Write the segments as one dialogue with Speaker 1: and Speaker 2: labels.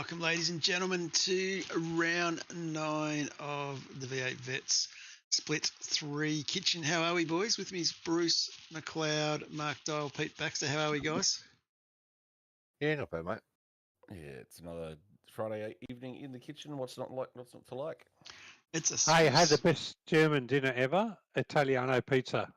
Speaker 1: welcome, ladies and gentlemen, to round 9 of the V8 Vets Split 3 Kitchen. How are we, boys? With me is Bruce McLeod, Mark Dial, Pete Baxter. How are we, guys?
Speaker 2: Yeah, not bad, mate.
Speaker 3: Yeah, it's another Friday evening in the kitchen. What's not to like?
Speaker 1: It's a
Speaker 4: I had the best German dinner ever, Italiano pizza.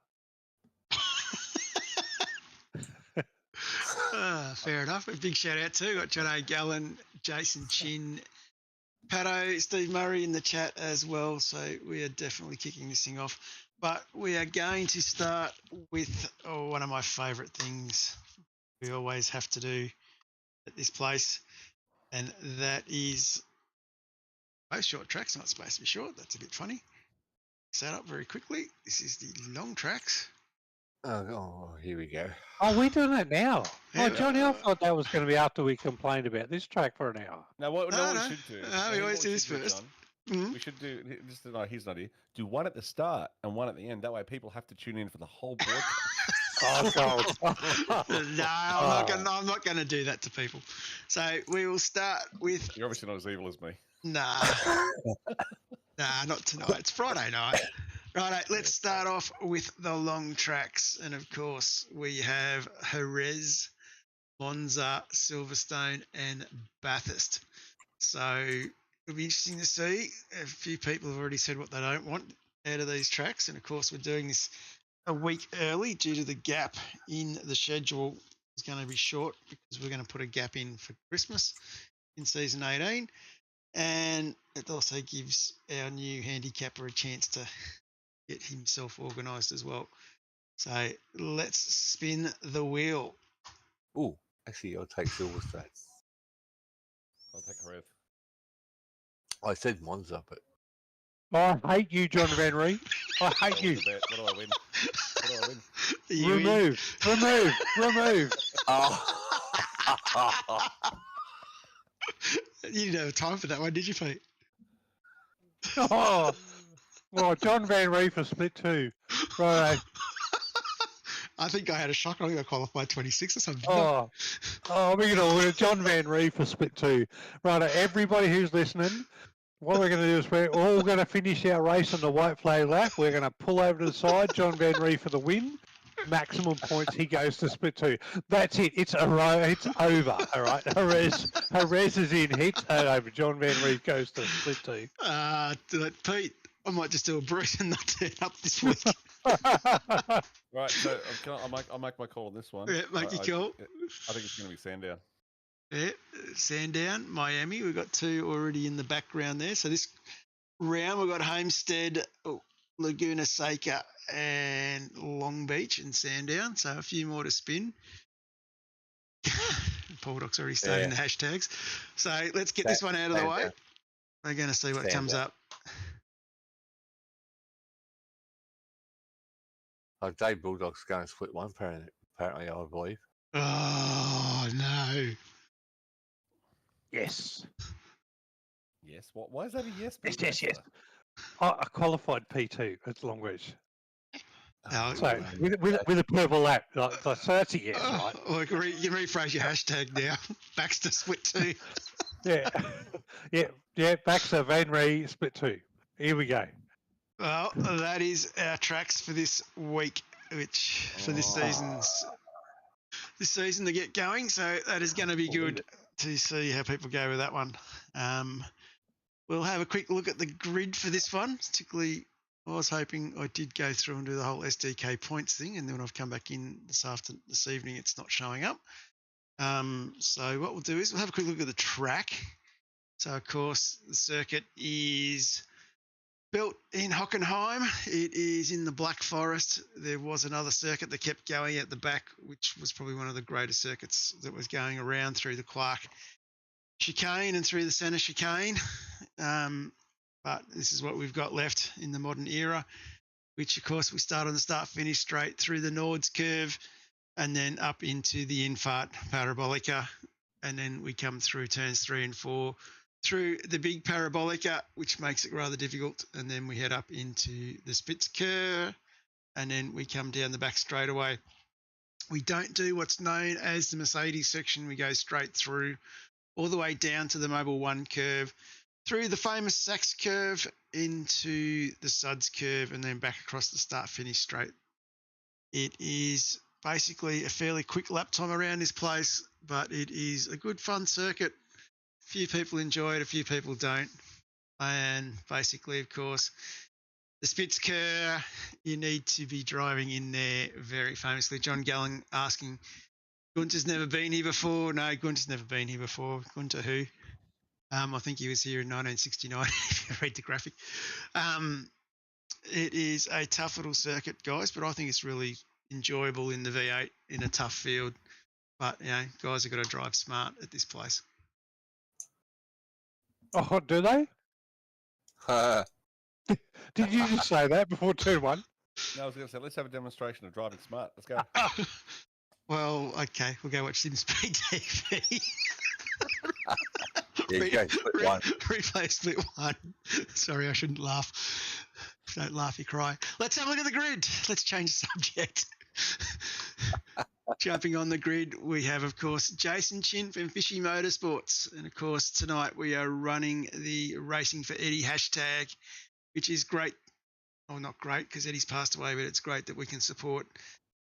Speaker 1: Fair enough. A big shout out too. Got John O'Gallen, Jason Chin, Pato, Steve Murray in the chat as well. So we are definitely kicking this thing off. But we are going to start with one of my favourite things we always have to do at this place, and that is both short tracks. Not supposed to be short. That's a bit funny. Set up very quickly. This is the long tracks.
Speaker 2: Oh, here we go.
Speaker 4: Oh, we're doing it now.
Speaker 1: Yeah,
Speaker 4: Oh, Johnny, I thought that was going to be after we complained about this track for an hour.
Speaker 3: No, what
Speaker 1: No,
Speaker 3: we should do.
Speaker 1: no, we always do this first. Mm-hmm.
Speaker 3: We should do. Here's an idea. Do one at the start and one at the end. That way, people have to tune in for the whole broadcast.
Speaker 1: No, I'm not going to do that to people. So we will start with.
Speaker 3: You're obviously not as evil as me.
Speaker 1: Nah, not tonight. It's Friday night. Righto, let's start off with the long tracks. And of course, we have Jerez, Monza, Silverstone, and Bathurst. So it'll be interesting to see. A few people have already said what they don't want out of these tracks. And of course, we're doing this a week early due to the gap in the schedule. It's going to be short because we're going to put a gap in for Christmas in season 18. And it also gives our new handicapper a chance to get himself organised as well. So let's spin the wheel.
Speaker 2: Oh, actually, I'll take Silverstone.
Speaker 3: I'll take Jerez.
Speaker 2: I said Monza, but
Speaker 4: I hate you, John Van Ree. I hate you.
Speaker 3: What do I win? What do I win?
Speaker 4: Remove.
Speaker 2: oh,
Speaker 1: You didn't have time for that one, did you, Pete?
Speaker 4: Oh, well, John Van Ree for split 2. Right.
Speaker 1: I think I had a shock. I think I qualified 26 or something.
Speaker 4: Oh, we're going to order John Van Ree for split 2. Right, everybody who's listening, what we're going to do is we're all going to finish our race on the white flag lap. We're going to pull over to the side, John Van Ree for the win. Maximum points, he goes to split 2. That's it. It's it's over. All right. Jerez is in. It's over. John Van Ree goes to split 2.
Speaker 1: Pete, I might just do a Bruce and not turn up this week.
Speaker 3: Right, so I'll make my call on this one.
Speaker 1: Yeah, make your call.
Speaker 3: I think it's going to be Sandown.
Speaker 1: Yeah, Sandown, Miami. We've got 2 already in the background there. So this round we've got Homestead, Laguna Seca, and Long Beach and Sandown. So a few more to spin. Paul Doc's already starting the hashtags. So let's get this one out of the way. We're going to see what comes up.
Speaker 2: Dave Bulldog's going to split 1, apparently, I believe.
Speaker 1: Oh, no.
Speaker 4: Yes.
Speaker 3: Yes. What? Why is that a yes?
Speaker 4: Yes. I qualified P2 at Long Beach. So with a purple lap, so that's a yes, right?
Speaker 1: Look, you can rephrase your hashtag now. Baxter split 2.
Speaker 4: Yeah. Baxter Van Ree split 2. Here we go.
Speaker 1: Well, that is our tracks for this week, which for this season to get going. So that is going to be good to see how people go with that one. We'll have a quick look at the grid for this one. Particularly, I was hoping I did go through and do the whole SDK points thing, and then when I've come back in this evening, it's not showing up. So what we'll do is we'll have a quick look at the track. So of course the circuit is built in Hockenheim. It is in the Black Forest. There was another circuit that kept going at the back, which was probably one of the greatest circuits that was going around through the Clark chicane and through the centre chicane. But this is what we've got left in the modern era, which of course we start on the start-finish straight through the Nords curve and then up into the Infart Parabolica. And then we come through turns 3 and 4 through the big Parabolica, which makes it rather difficult. And then we head up into the Spitzker, and then we come down the back straightaway. We don't do what's known as the Mercedes section. We go straight through all the way down to the Mobile 1 curve, through the famous Sachs curve into the Suds curve, and then back across the start-finish straight. It is basically a fairly quick lap time around this place, but it is a good fun circuit. A few people enjoy it, a few people don't. And basically, of course, the Spitzker, you need to be driving in there very famously. John Gallen asking, Gunther's never been here before. No, Gunther's never been here before. Gunther who? I think he was here in 1969, if you read the graphic. It is a tough little circuit, guys, but I think it's really enjoyable in the V8 in a tough field. But, guys have got to drive smart at this place.
Speaker 4: Oh, do they? Did you just say that before turn 1?
Speaker 3: No, I was going to say, let's have a demonstration of driving smart. Let's go.
Speaker 1: Well, okay, we'll go watch Sim Speed TV. Replay split 1. Sorry, I shouldn't laugh. Don't laugh, you cry. Let's have a look at the grid. Let's change the subject. Jumping on the grid, we have, of course, Jason Chin from Fishy Motorsports. And, of course, tonight we are running the Racing for Eddie hashtag, which is great. Well, not great because Eddie's passed away, but it's great that we can support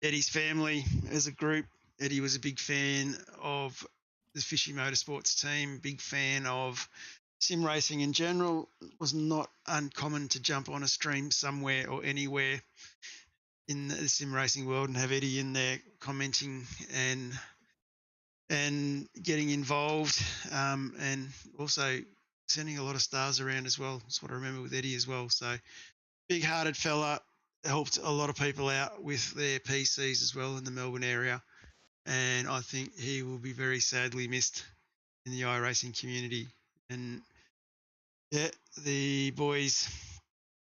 Speaker 1: Eddie's family as a group. Eddie was a big fan of the Fishy Motorsports team, big fan of sim racing in general. It was not uncommon to jump on a stream somewhere or anywhere in the sim racing world and have Eddie in there commenting and getting involved, and also sending a lot of stars around as well. That's what I remember with Eddie as well. So big-hearted fella, helped a lot of people out with their PCs as well in the Melbourne area, and I think he will be very sadly missed in the iRacing community. And yeah, the boys,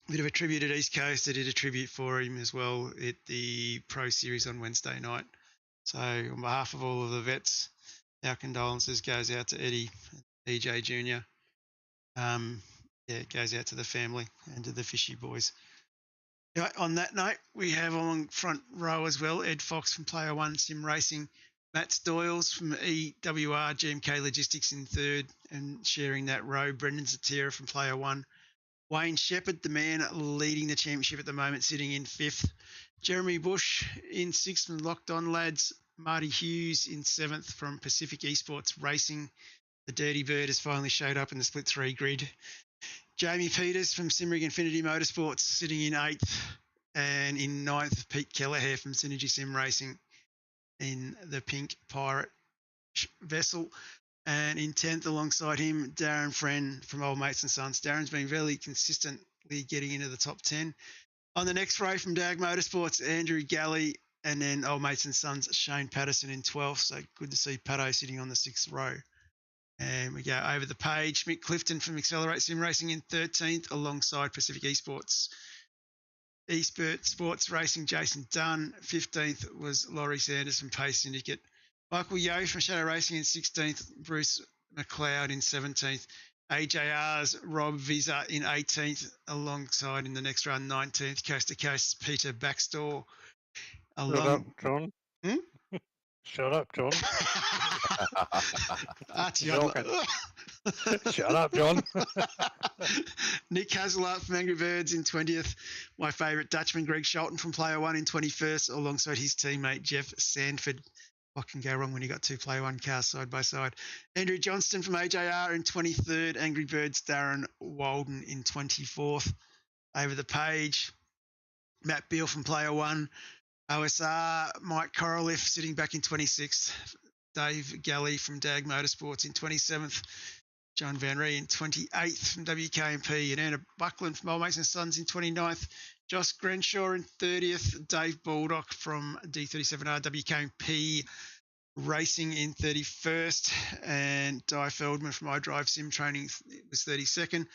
Speaker 1: a bit of a tribute at East Coast. I did a tribute for him as well at the Pro Series on Wednesday night. So on behalf of all of the vets, our condolences goes out to Eddie, EJ Jr. It goes out to the family and to the Fishy boys. Anyway, on that note, we have along front row as well, Ed Fox from Player One Sim Racing, Matt Stoyles from EWR GMK Logistics in third and sharing that row, Brendan Zatira from Player One, Wayne Shepherd, the man leading the championship at the moment, sitting in fifth, Jeremy Bush in sixth from Locked On Lads, Marty Hughes in seventh from Pacific Esports Racing. The Dirty Bird has finally showed up in the split 3 grid. Jamie Peters from Simrig Infinity Motorsports sitting in 8th, and in 9th, Pete Kelleher from Synergy Sim Racing in the pink pirate vessel, and in 10th alongside him, Darren Friend from Old Mates and Sons. Darren's been really consistently getting into the top 10. On the next row from Dag Motorsports, Andrew Galley, and then Old Mates and Sons, Shane Patterson in 12th. So good to see Pato sitting on the 6th row. And we go over the page. Mick Clifton from Accelerate Sim Racing in 13th alongside Pacific Esports. Sports Racing, Jason Dunn. 15th was Laurie Sanders from Pace Syndicate. Michael Yo from Shadow Racing in 16th. Bruce McLeod in 17th. AJR's Rob Visa in 18th alongside in the next run 19th. Coast to Coast Peter Backstore.
Speaker 4: Shut up, John.
Speaker 1: Hmm?
Speaker 4: Shut up, John. Shut up, John.
Speaker 1: Nick Hazelart from Angry Birds in 20th. My favourite Dutchman, Greg Shelton from Player One in 21st, alongside his teammate Jeff Sanford. What can go wrong when you got two Player One cars side by side? Andrew Johnston from AJR in 23rd. Angry Birds Darren Walden in 24th. Over the page, Matt Beale from Player One. OSR, Mike Coraliff sitting back in 26th. Dave Galley from Dag Motorsports in 27th. John Van Ree in 28th from WKMP. And Anna Buckland from Old Mates and Sons in 29th. Josh Grenshaw in 30th. Dave Baldock from D37R WKMP Racing in 31st. And Di Feldman from iDrive Sim Training was 32nd.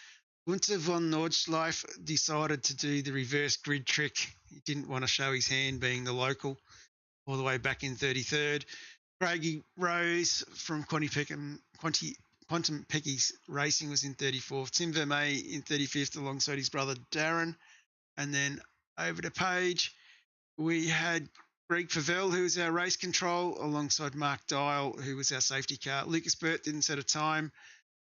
Speaker 1: Gunther von Nordschleife decided to do the reverse grid trick. He didn't want to show his hand being the local, all the way back in 33rd. Craigie Rose from Quantum Pecky's Racing was in 34th. Tim Vermey in 35th alongside his brother Darren. And then over the page, we had Greg Favell, who was our race control, alongside Mark Dial, who was our safety car. Lucas Burt didn't set a time.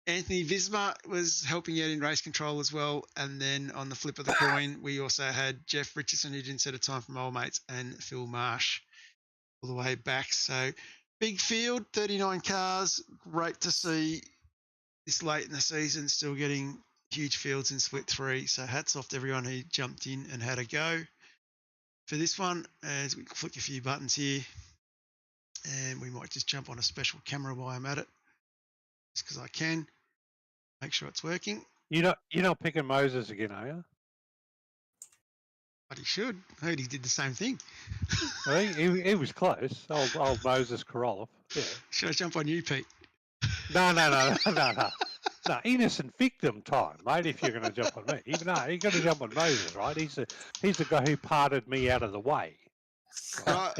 Speaker 1: Anthony Visma was helping out in race control as well. And then on the flip of the coin, we also had Jeff Richardson, who didn't set a time from Old Mates, and Phil Marsh all the way back. So big field, 39 cars. Great to see this late in the season still getting huge fields in split 3. So hats off to everyone who jumped in and had a go for this one. As we flick a few buttons here, and we might just jump on a special camera while I'm at it, just because I can. Make sure it's working.
Speaker 4: You're not picking Moses again, are you?
Speaker 1: But he should. I heard he did the same thing.
Speaker 4: I think he was close. Old Moses Korolev. Yeah.
Speaker 1: Should I jump on you, Pete?
Speaker 4: No. No, innocent victim time, mate. If you're going to jump on me, you got to jump on Moses, right? He's the guy who parted me out of the way.
Speaker 1: Right.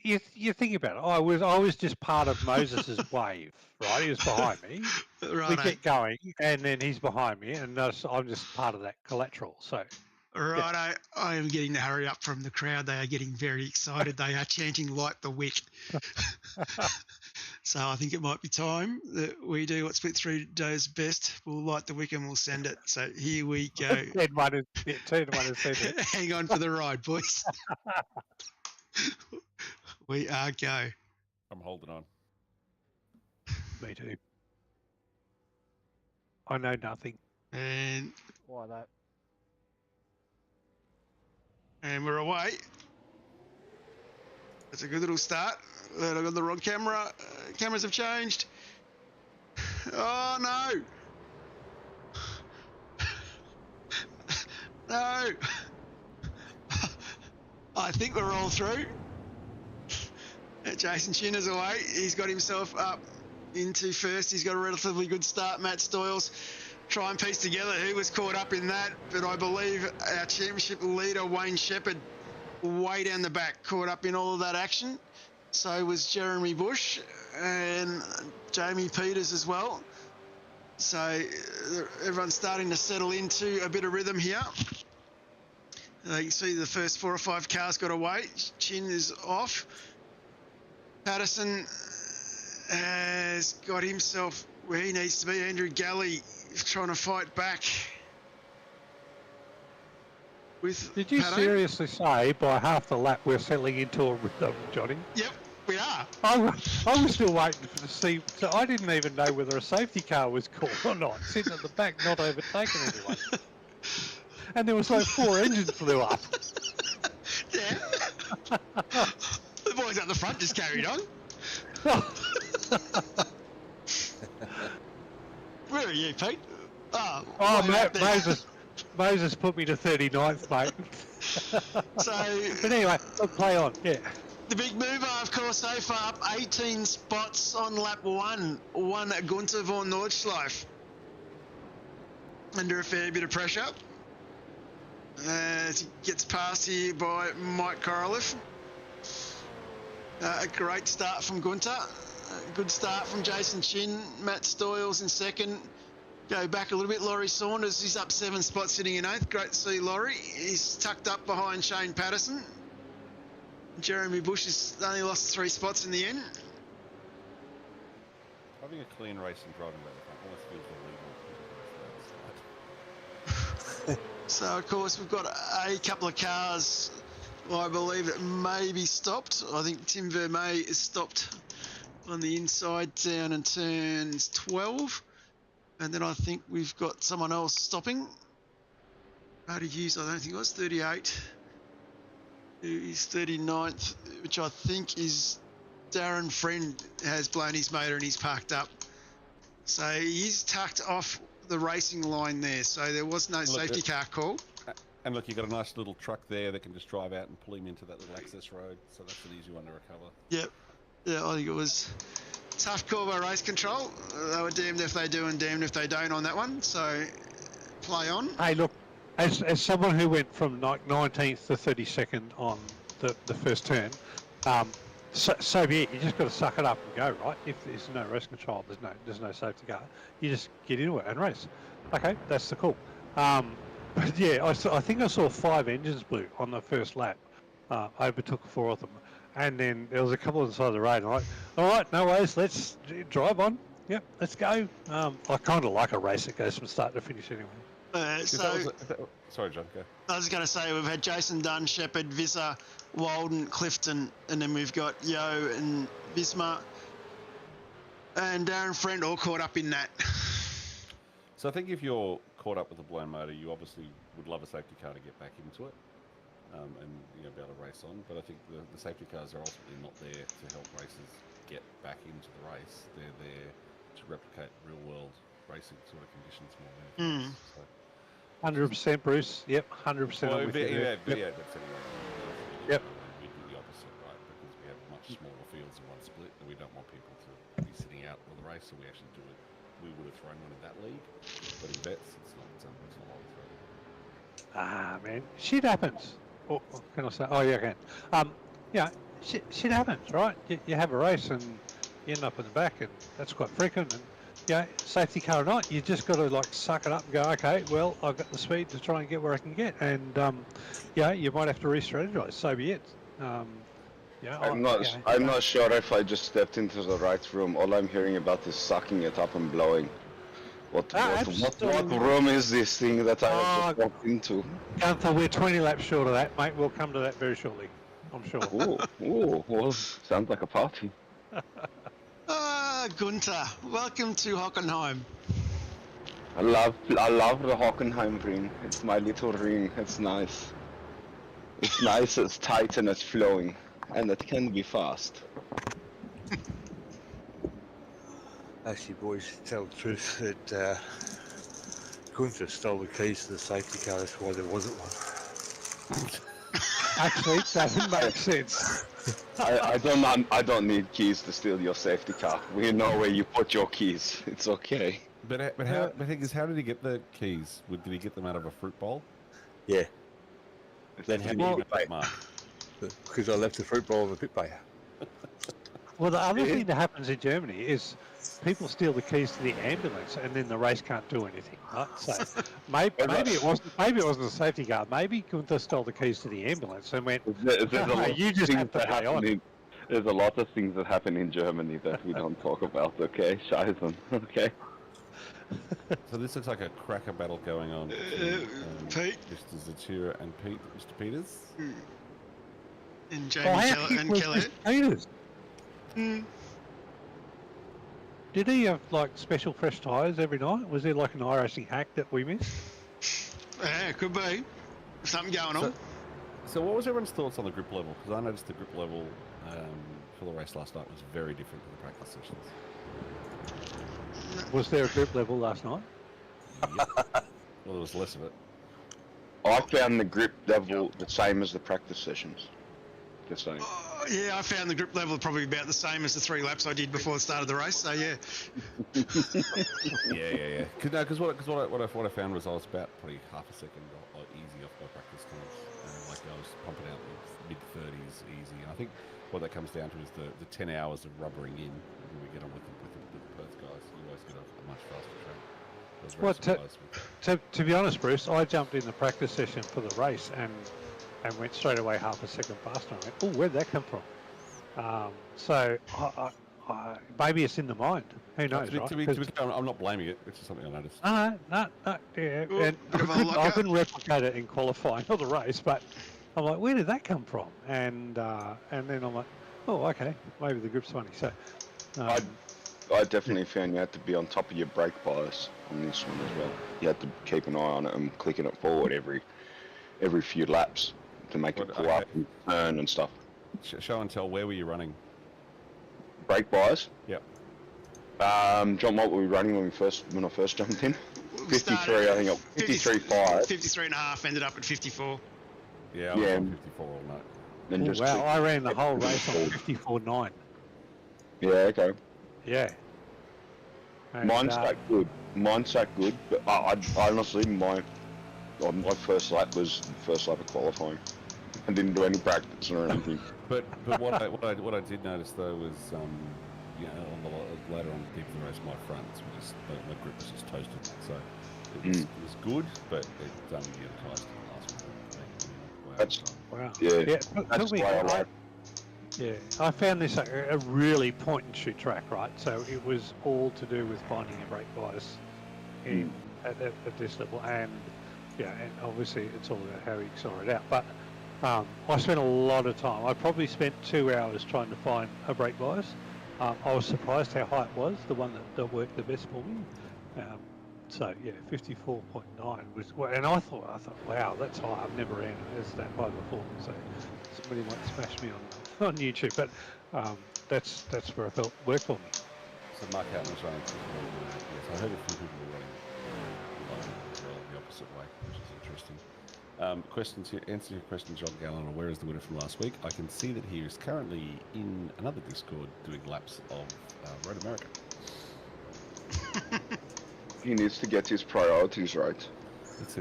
Speaker 4: You think about it. I was just part of Moses's wave, right? He was behind me.
Speaker 1: Right.
Speaker 4: We get going, and then he's behind me, and I'm just part of that collateral. So.
Speaker 1: Right, I am getting the hurry up from the crowd. They are getting very excited. They are chanting "Light the Wick." So I think it might be time that we do what Split 3 does best. We'll light the wick and we'll send it. So here we go.
Speaker 4: Turn one and send it.
Speaker 1: Hang on for the ride, boys. We are go.
Speaker 3: I'm holding on.
Speaker 4: Me too. I know nothing.
Speaker 1: And
Speaker 5: Why that?
Speaker 1: we're away. That's a good little start. I got the wrong camera. Cameras have changed. Oh no! No! I think we're all through. Jason Chinner's away. He's got himself up into first. He's got a relatively good start. Matt Stoyles try and piece together who was caught up in that, but I believe our championship leader, Wayne Shepherd, way down the back, caught up in all of that action. So was Jeremy Bush and Jamie Peters as well. So everyone's starting to settle into a bit of rhythm here. You can see the first 4 or 5 cars got away. Chin is off. Patterson has got himself where he needs to be. Andrew Galley trying to fight back.
Speaker 4: Did you seriously say by half the lap we're settling into a rhythm, Johnny?
Speaker 1: Yep, we are.
Speaker 4: I was still waiting to see, so I didn't even know whether a safety car was called or not, sitting at the back not overtaking anyone. And there was like 4 engines blew up.
Speaker 1: Yeah. The boys at the front just carried on. Where are you, Pete?
Speaker 4: Moses put me to 39th, mate. But anyway, let's play on. Yeah.
Speaker 1: The big mover, of course, so far up 18 spots on lap 1. One at Gunther von Nordschleife. Under a fair bit of pressure. As he gets past here by Mike Korolev. A great start from Gunther. A good start from Jason Chin. Matt Stoyles in second. Go back a little bit. Laurie Saunders, he's up 7 spots, sitting in 8th. Great to see Laurie. He's tucked up behind Shane Patterson. Jeremy Bush has only lost 3 spots in the end.
Speaker 3: Having a clean race and driving around the front almost feels illegal.
Speaker 1: So, of course, we've got a couple of cars, I believe, that may be stopped. I think Tim Vermey is stopped on the inside down in turns 12. And then I think we've got someone else stopping. Brady Hughes, I don't think it was 38. Who is 39th, which I think is Darren Friend, has blown his motor and he's parked up. So he's tucked off the racing line there. So there was no safety car call.
Speaker 3: And look, you've got a nice little truck there that can just drive out and pull him into that little access road. So that's an easy one to recover.
Speaker 1: Yep. Yeah, I think it was tough call by race control. They were damned if they do and damned if they don't on that one. So play on.
Speaker 4: Hey, look, as someone who went from 19th to 32nd on the first turn, so be it. You just got to suck it up and go, right? If there's no race control, there's no safety car. You just get into it and race. Okay, that's the call. But yeah, I think I saw 5 engines blew on the first lap overtook 4 of them. And then there was a couple on the side of the road. And I'm like, all right, no worries, let's drive on. Yep, let's go. I kind of like a race that goes from start to finish anyway.
Speaker 3: Sorry, John, go.
Speaker 1: I was going to say we've had Jason Dunn, Shepherd, Visser, Walden, Clifton, and then we've got Yo and Visma and Darren Friend all caught up in that.
Speaker 3: So I think if you're caught up with a blown motor, you obviously would love a safety car to get back into it and be able to race on. But I think the safety cars are ultimately not there to help racers get back into the race. They're there to replicate real-world racing sort of conditions more than anything else. So,
Speaker 4: 100%, Bruce. Yep, 100%.
Speaker 3: well,
Speaker 4: with you there.
Speaker 3: yeah, that's anyway.
Speaker 4: Yep.
Speaker 3: We do the opposite, right? Because we have much smaller fields in one split, and we don't want people to be sitting out of the race, so we actually do it. We would have thrown one in that league, but in vets, it's not what we throw.
Speaker 4: Ah, man, shit happens. What can I say? Oh, yeah, I can. Yeah, shit happens, right? You have a race and you end up in the back, and that's quite frequent. And yeah, safety car or not, you just got to like suck it up and go, okay, well, I've got the speed to try and get where I can get, and yeah, you might have to re-strategize. So be it. Yeah,
Speaker 5: I'm not sure if I just stepped into the right room. All I'm hearing about is sucking it up and blowing. What room is this thing that I have just walked into?
Speaker 4: Gunther, we're 20 laps short of that, mate. We'll come to that very shortly, I'm sure.
Speaker 5: Ooh, well, sounds like a party.
Speaker 1: Gunther, welcome to Hockenheim.
Speaker 5: I love the Hockenheim ring. It's my little ring. It's nice. It's nice, it's tight, and it's flowing. And it can be fast.
Speaker 2: Actually, boys, to tell the truth, that Gunther stole the keys to the safety car. That's why there wasn't one.
Speaker 4: Actually, it doesn't make sense.
Speaker 5: I don't need keys to steal your safety car. We know where you put your keys. It's okay.
Speaker 3: But the thing is, how did he get the keys? Did he get them out of a fruit bowl?
Speaker 2: Yeah.
Speaker 3: Then how did he get that mark?
Speaker 2: Because I left the fruit bowl in the pit bay.
Speaker 4: Well, the other thing that happens in Germany is people steal the keys to the ambulance, and then the race can't do anything. Right? So maybe it wasn't a safety car. Maybe Gunther stole the keys to the ambulance and went, "You just have to play on."
Speaker 5: There's a lot of things that happen in Germany that we don't talk about. Okay, Scheißen. Okay.
Speaker 3: So this looks like a cracker battle going on between
Speaker 1: Pete,
Speaker 3: Mr. Zatira and Mr. Peters.
Speaker 1: And Jamie and Keller.
Speaker 4: Peters? Did he have like special fresh tyres every night? Was there like an iRacing hack that we missed?
Speaker 1: Yeah, could be. Something going on.
Speaker 3: So what was everyone's thoughts on the grip level? Because I noticed the grip level for the race last night was very different to the practice sessions.
Speaker 4: Was there a grip level last night?
Speaker 3: Yep. Well, there was less of it.
Speaker 5: I found the grip level the same as the practice sessions. The same.
Speaker 1: Yeah, I found the grip level probably about the same as the 3 laps I did before the start of the race. So yeah.
Speaker 3: Yeah. Because what I found was I was about probably half a second easy off my practice times. Like I was pumping out mid-30s easy. And I think what that comes down to is the 10 hours of rubbering in when we get on with the Perth guys. You always get a much faster track.
Speaker 4: Well, to be honest, Bruce, I jumped in the practice session for the race and went straight away half a second faster. I went, oh, where'd that come from? So maybe it's in the mind. Who knows,
Speaker 3: to be fair, I'm not blaming it. It's just something I noticed.
Speaker 4: No. Yeah. And I couldn't replicate it in qualifying or the race, but I'm like, where did that come from? And then I'm like, oh, okay, maybe the grip's funny. So
Speaker 5: I definitely found you had to be on top of your brake bias on this one as well. You had to keep an eye on it and clicking it forward every few laps to make it pull up and turn and stuff.
Speaker 3: Show and tell, where were you running?
Speaker 5: Brake bias?
Speaker 3: Yep.
Speaker 5: John, what were we running when I first jumped in? 53, I think. 53.5.
Speaker 1: 53.5, ended up at 54.
Speaker 3: Yeah, I was on 54 all night.
Speaker 5: Then
Speaker 4: I ran the whole race on 54.9.
Speaker 5: Yeah, okay.
Speaker 4: Yeah. And,
Speaker 5: Mine's that good, but I honestly, my first lap was the first lap of qualifying. I didn't do any practice or anything.
Speaker 3: But what I did notice though was later on deep in the race, my fronts were just my grip was just toasted. So it was good, but it didn't get close to the last one.
Speaker 4: Wow.
Speaker 5: Yeah,
Speaker 4: It
Speaker 5: that's
Speaker 4: took me.
Speaker 5: why I like.
Speaker 4: Yeah, I found this a really point and shoot track, right? So it was all to do with finding a brake bias in at this level, and yeah, and obviously it's all about how you sort it out. But I spent a lot of time. I probably spent 2 hours trying to find a brake bias. I was surprised how high it was, the one that worked the best for me. So yeah, 54.9 was, and I thought, wow, that's high. I've never ran it as that high before. So somebody might smash me on YouTube, but that's where I felt worked for me.
Speaker 3: So Mark Houghton was running. Yes, I heard a few people were running the opposite way, which is interesting. Answer your question, John Gallen. Where is the winner from last week? I can see that he is currently in another Discord doing laps of Road America.
Speaker 5: He needs to get his priorities right.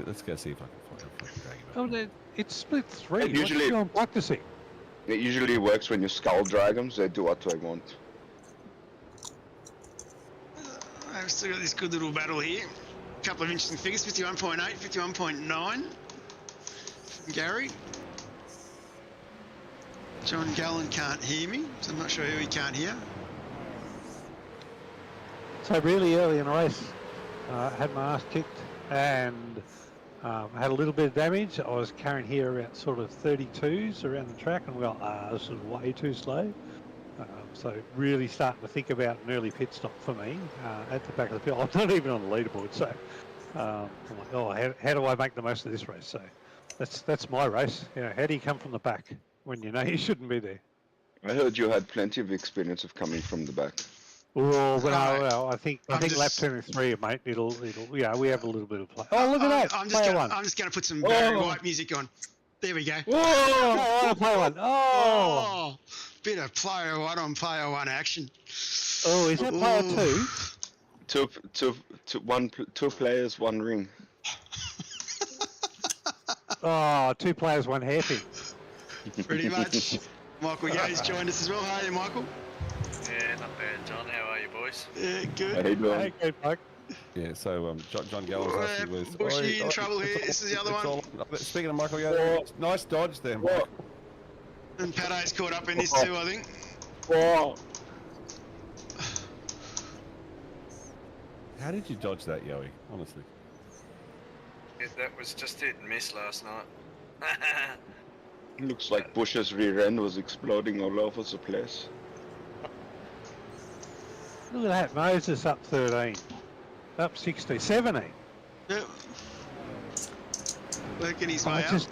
Speaker 3: Let's go see if I can drag him up.
Speaker 4: It's split 3.
Speaker 5: It usually-
Speaker 4: I'm practicing.
Speaker 5: It usually works when you skull dragons. They do what they want.
Speaker 1: I've still got this good little battle here. A couple of interesting figures, 51.8, 51.9 from Gary. John Gallen can't hear me, so I'm not sure who he can't hear.
Speaker 4: So really early in the race, I had my ass kicked and had a little bit of damage. I was carrying here about sort of 32s around the track, and this is way too slow. So really starting to think about an early pit stop for me at the back of the field. I'm not even on the leaderboard, so I'm like, oh, how do I make the most of this race? So that's my race. You know, how do you come from the back when you know you shouldn't be there?
Speaker 5: I heard you had plenty of experience of coming from the back.
Speaker 4: Oh, but
Speaker 1: Right.
Speaker 4: well, I think lap
Speaker 1: just-
Speaker 4: 23, mate. It'll yeah, we have a little bit of play. Oh, look at that!
Speaker 1: I'm just gonna put some Barry White music on. There we go.
Speaker 4: Oh, play one. Oh,
Speaker 1: Bit of player one on player one action.
Speaker 4: oh, is that player
Speaker 1: Ooh.
Speaker 4: 2?
Speaker 5: Two players, one ring.
Speaker 4: Oh, 2 players, 1 hairpin.
Speaker 1: Pretty much. Michael Yeo's joined us as well. Hi there, Michael.
Speaker 6: Yeah, not bad, John. How are you, boys?
Speaker 1: Yeah,
Speaker 5: How
Speaker 1: good.
Speaker 5: you doing?
Speaker 4: Hey, good luck.
Speaker 3: Yeah, so John Gallen's asking was...
Speaker 1: Bushy in trouble here. This is the other one.
Speaker 3: Speaking of Michael, nice dodge there, Mike.
Speaker 1: And Paddo's caught up in this too, I think.
Speaker 5: Whoa.
Speaker 3: How did you dodge that, Yoey? Honestly.
Speaker 6: Yeah, that was just hit and miss last night.
Speaker 5: Looks like Bush's rear end was exploding all over the place.
Speaker 4: Look at that. Moses up 13. Up 16. 17.
Speaker 1: Yep. Working his
Speaker 4: I
Speaker 1: way up.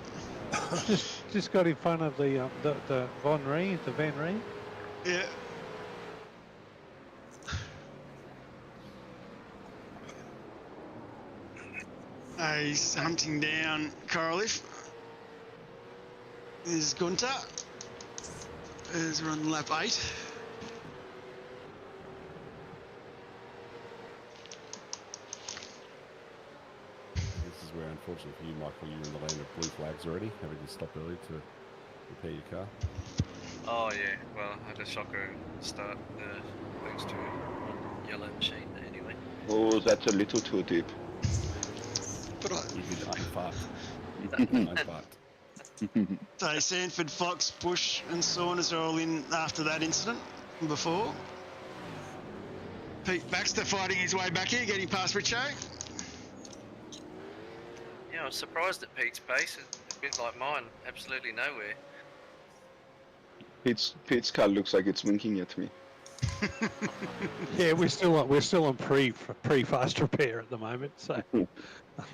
Speaker 4: just got in front of the Van Ree.
Speaker 1: Yeah. He's hunting down Coraliff. There's Gunther. There's on lap 8.
Speaker 3: This is where, unfortunately for you, Michael, you're in the land of blue flags already, having to stop early to repair your car.
Speaker 6: Oh, yeah. Well, I had a shocker start thanks to a yellow machine anyway.
Speaker 5: Oh, that's a little too deep.
Speaker 1: But
Speaker 3: You did unfart. Unfart.
Speaker 1: so Sanford, Fox, Bush and Saunders are all in after that incident and before. Pete Baxter fighting his way back here, getting past Richo.
Speaker 6: Yeah, I was surprised at Pete's pace. It's a bit like mine. Absolutely nowhere.
Speaker 5: Pete's car looks like it's winking at me.
Speaker 4: Yeah, we're still on pre fast repair at the moment, so a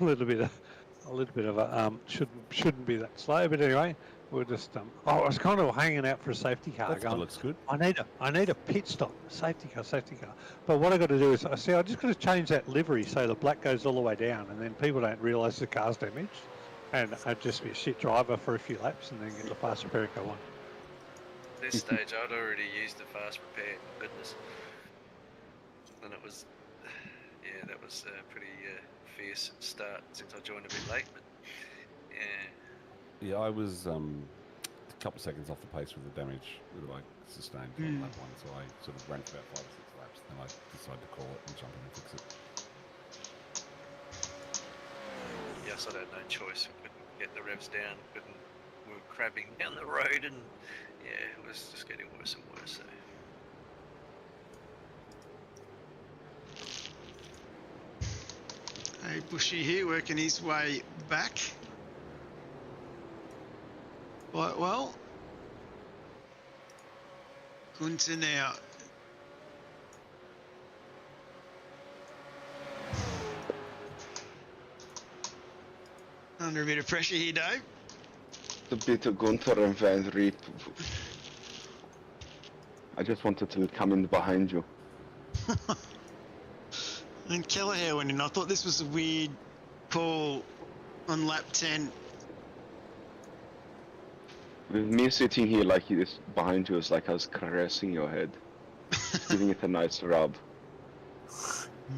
Speaker 4: little bit of a shouldn't be that slow, but anyway, we're just I was kind of hanging out for a safety car.
Speaker 3: That
Speaker 4: Going,
Speaker 3: looks good.
Speaker 4: I need a pit stop, safety car. But what I got to do is I just got to change that livery so the black goes all the way down, and then people don't realise the car's damaged, and I'd just be a shit driver for a few laps, and then get the fast repair and go on.
Speaker 6: At this stage, I'd already used the fast repair. Goodness. And it was, yeah, that was a pretty fierce start since I joined a bit late, but yeah.
Speaker 3: Yeah, I was a couple of seconds off the pace with the damage that I sustained on lap 1, so I sort of ran for about 5 or 6 laps, then I decided to call it and jump in and fix it.
Speaker 6: Yes, I had no choice. We couldn't get the revs down. We crabbing down the road, and yeah, it was just getting worse and worse. So.
Speaker 1: Hey, Bushy here working his way back. Quite well. Gunther now. Under a bit of pressure here, Dave.
Speaker 5: The bit of Gunther and Van Riep. I just wanted to come in behind you.
Speaker 1: And Kelleher went in. I thought this was a weird call on lap 10.
Speaker 5: With me sitting here like this behind you, it's like I was caressing your head, giving it a nice rub,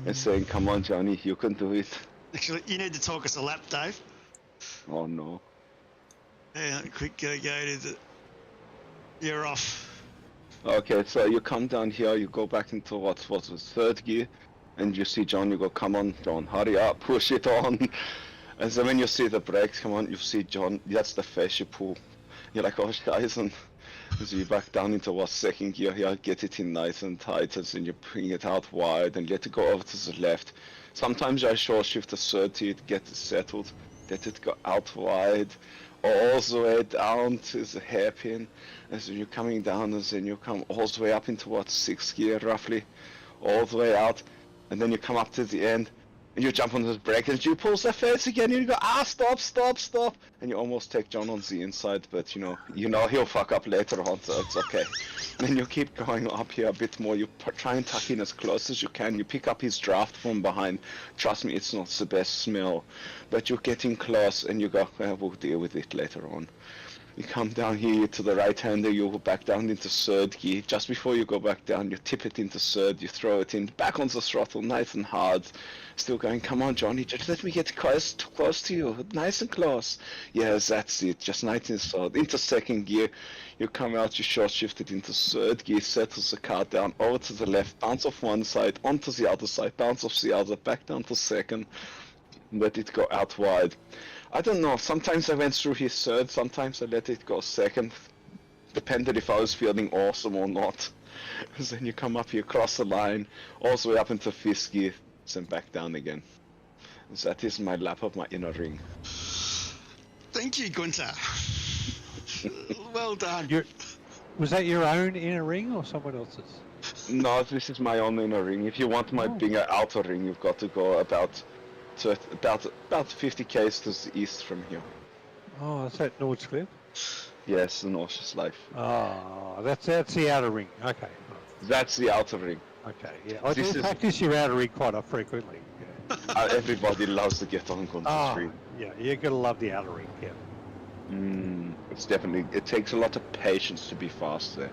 Speaker 5: and saying, "Come on, Johnny, you can do it."
Speaker 1: Actually, you need to talk us a lap, Dave.
Speaker 5: Oh no.
Speaker 1: Yeah, quick go to the... You're off.
Speaker 5: Okay, so you come down here, you go back into what's the third gear, and you see John, you go, "Come on, John, hurry up, push it on." And so when you see the brakes come on, you see John, that's the face you pull. You're like, "Oh, scheiße." So you back down into what, second gear here, get it in nice and tight, and then you bring it out wide and let it go over to the left. Sometimes I short shift the third to it, get it settled, let it go out wide, all the way down to the hairpin, and so you're coming down, and then you come all the way up into what, sixth gear roughly, all the way out, and then you come up to the end, and you jump on the brake, and you pull the face again, and you go, stop, and you almost take John on the inside, but you know he'll fuck up later on, so it's okay. And then you keep going up here a bit more, you try and tuck in as close as you can, you pick up his draft from behind. Trust me, it's not the best smell, but you're getting close, and you go, we'll deal with it later on. You come down here to the right-hander, you go back down into third gear. Just before you go back down, you tip it into third, you throw it in, back on the throttle, nice and hard. Still going, "Come on, Johnny, just let me get close to you, nice and close." Yes, that's it, just nice and third. Into second gear, you come out, you short shift it into third gear, settles the car down, over to the left, bounce off one side, onto the other side, bounce off the other, back down to second, let it go out wide. I don't know, sometimes I went through his third, sometimes I let it go second. Depended if I was feeling awesome or not. Then you come up here, cross the line, all the way up into fifth gear, then back down again. That is my lap of my inner ring.
Speaker 1: Thank you, Gunther. Well done.
Speaker 4: Was that your own inner ring or someone else's?
Speaker 5: No, this is my own inner ring. If you want my bigger outer ring, you've got to go about 50 k's to the east from here.
Speaker 4: Oh, is that Nordschleife?
Speaker 5: Yes, the Nordschleife.
Speaker 4: Oh, that's the outer ring. Okay.
Speaker 5: That's the outer ring.
Speaker 4: Okay, yeah. I do practice your outer ring quite frequently. Yeah.
Speaker 5: Everybody loves to get on Gunther's ring.
Speaker 4: Yeah, you're gonna love the outer ring. Yeah.
Speaker 5: It's definitely, it takes a lot of patience to be fast there.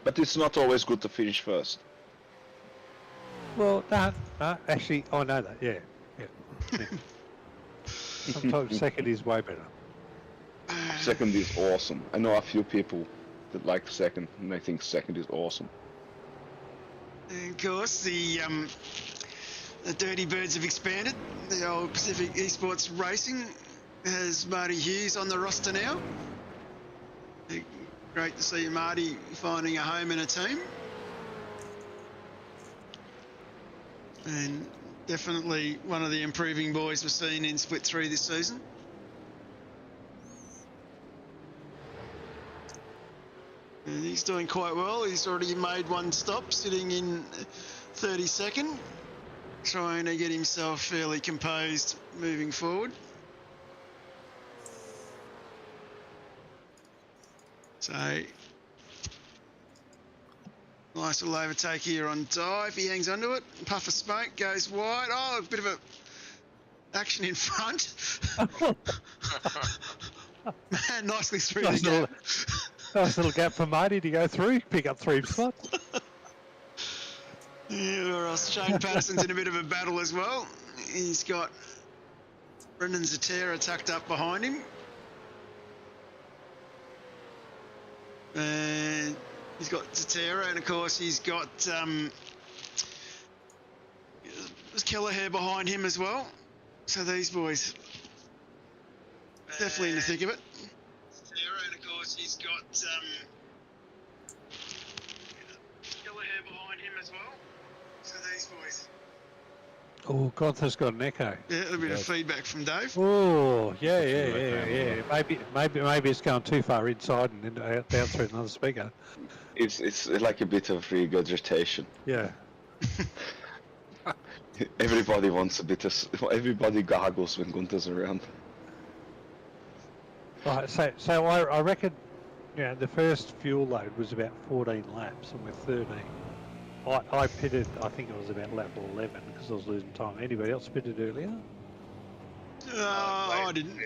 Speaker 5: But it's not always good to finish first.
Speaker 4: Well, no, actually, I know that. Yeah. Sometimes second is way better.
Speaker 5: Second is awesome. I know a few people that like second, and they think second is awesome.
Speaker 1: And of course, the Dirty Birds have expanded. The old Pacific Esports Racing has Marty Hughes on the roster now. Great to see Marty finding a home in a team. And definitely one of the improving boys we've seen in Split 3 this season. And he's doing quite well. He's already made one stop, sitting in 32nd, trying to get himself fairly composed moving forward. So, nice little overtake here on dive. He hangs onto it. Puff of smoke, goes wide. Oh, a bit of a action in front. Man, nicely through the gap.
Speaker 4: Nice little gap for Marty to go through, pick up 3 spots.
Speaker 1: Yeah, or else Shane Patterson's in a bit of a battle as well. He's got Brendan Zatera tucked up behind him. And he's got Zatera, and of course he's got Kelleher behind him as well. So these boys definitely in the thick of it. boys. He's got yellow hair behind him as well. So these boys.
Speaker 4: Oh, Gunther's got an echo.
Speaker 1: Yeah, a little bit of feedback from Dave.
Speaker 4: Oh, yeah. Maybe it's going too far inside and then down through another speaker.
Speaker 5: It's like a bit of regurgitation.
Speaker 4: Yeah.
Speaker 5: Everybody wants a bit of. Everybody gargles when Gunther's around.
Speaker 4: Right, so I reckon, the first fuel load was about 14 laps, and we're 13. I pitted, I think it was about lap 11 because I was losing time. Anybody else pitted earlier?
Speaker 1: I didn't.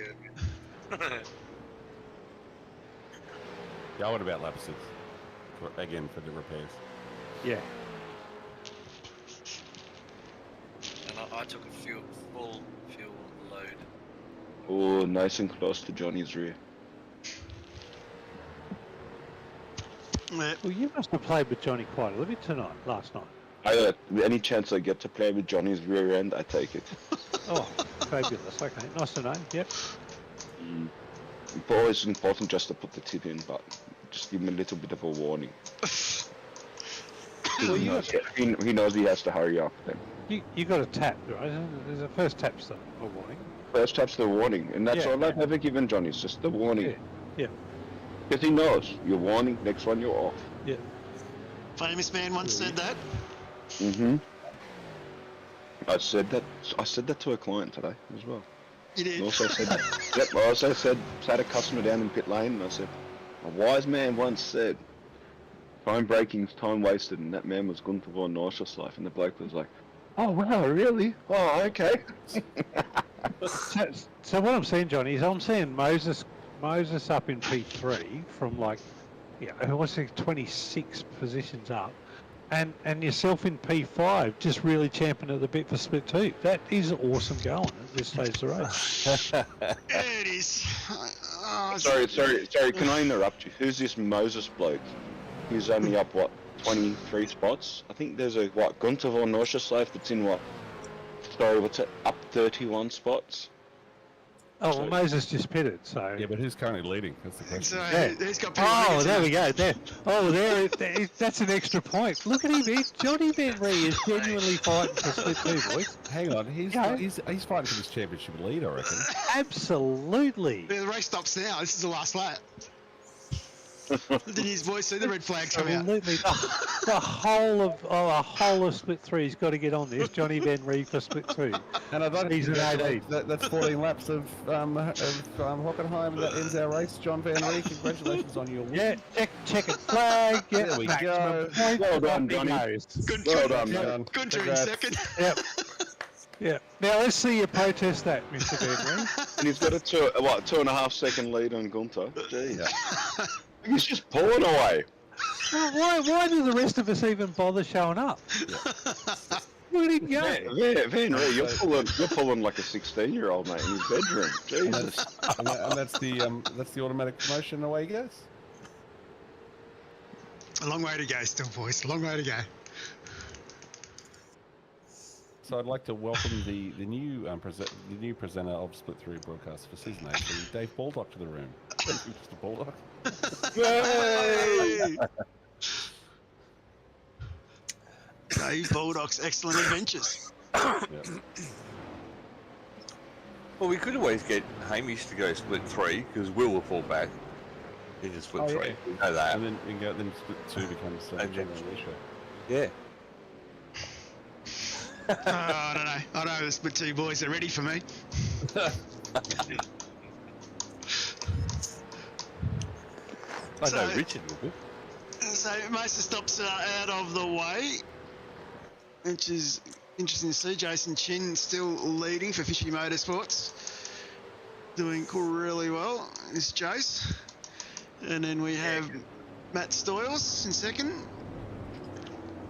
Speaker 3: Yeah, I went about lap 6. Again, for the repairs.
Speaker 4: Yeah.
Speaker 6: And I took a full fuel load.
Speaker 5: Oh, nice and close to Johnny's rear.
Speaker 1: Yeah.
Speaker 4: Well, you must have played with Johnny quite a little bit last night.
Speaker 5: Any chance I get to play with Johnny's rear end, I take it.
Speaker 4: Oh, fabulous. Okay, nice to know. Yep.
Speaker 5: But always important just to put the tip in, but just give him a little bit of a warning.
Speaker 4: Well,
Speaker 5: he knows he has to hurry up then.
Speaker 4: You got a tap, right? There's a first tap's the warning.
Speaker 5: First tap's the warning, and that's all I've ever given Johnny, it's just the warning.
Speaker 4: Yeah.
Speaker 5: Because he knows, you're warning, next one you're off.
Speaker 4: Yeah.
Speaker 1: Famous man once said that.
Speaker 5: Mm-hmm. I said that to a client today as well.
Speaker 1: You did.
Speaker 5: I also said that. Yep, I also sat a customer down in pit lane and I said, a wise man once said, time breaking is time wasted, and that man was Gunther von Nordschleife, and the bloke was like, oh wow, really? Oh, okay.
Speaker 4: So what I'm seeing, Johnny, is I'm seeing Moses up in P3 from I want to say 26 positions up, and yourself in P5 just really champing at the bit for split 2. That is awesome going at this stage of the race.
Speaker 1: It is.
Speaker 5: Sorry, can I interrupt you? Who's this Moses bloke? He's only up, 23 spots? I think there's Gunther von Nordschleife that's in what's it, up 31 spots?
Speaker 4: Oh, well, Moses just pitted, so...
Speaker 3: Yeah, but who's currently leading? That's the question.
Speaker 1: So he's got
Speaker 4: there we go. There. That's an extra point. Look at him. Johnny Van Ree is genuinely fighting for split 2, boys.
Speaker 3: Hang on, he's fighting for this championship lead, I reckon.
Speaker 4: Absolutely.
Speaker 1: The race stops now. This is the last lap. Did his boys see the red flag come out?
Speaker 4: Absolutely. The whole of split 3's got to get on this. Johnny Van Ree for split 2.
Speaker 3: And I don't
Speaker 4: He's an 18.
Speaker 3: That's 14 laps of Hockenheim. That ends our race. John Van Ree, congratulations on your win.
Speaker 4: Yeah, checkered flag. Yeah,
Speaker 3: there we go.
Speaker 5: Well done, Johnny. Well done, man.
Speaker 1: Gunther in second.
Speaker 4: Yep. Yeah. Now let's see you protest that, Mr. Van Ree.
Speaker 5: And he's got a 2.5 second lead on Gunther. Jeez. He's just pulling away.
Speaker 4: Well, why do the rest of us even bother showing up? Look at him go.
Speaker 5: Van Ree, you're pulling like a 16-year-old mate in his bedroom. Jesus.
Speaker 3: And that's the automatic promotion. Away he goes.
Speaker 1: A long way to go still, boys. A long way to go.
Speaker 3: So I'd like to welcome the new presenter of Split 3 broadcast for season 8, Dave Baldock, to the room. Mr. Baldock.
Speaker 1: Yay! Dave Baldock's excellent adventures.
Speaker 3: Yeah.
Speaker 2: Well, we could always get Hamish to go split 3 because Will will fall back into split 3.
Speaker 3: Yeah.
Speaker 2: We know that.
Speaker 3: And then split 2 becomes John and Alicia.
Speaker 2: Yeah.
Speaker 1: I don't know. I know the split 2 boys are ready for me.
Speaker 2: I know Richard will be.
Speaker 1: So most of the stops are out of the way, which is interesting to see. Jason Chin still leading for Fishy Motorsports, doing really well. Is Jace, and then we have Matt Stoyles in second.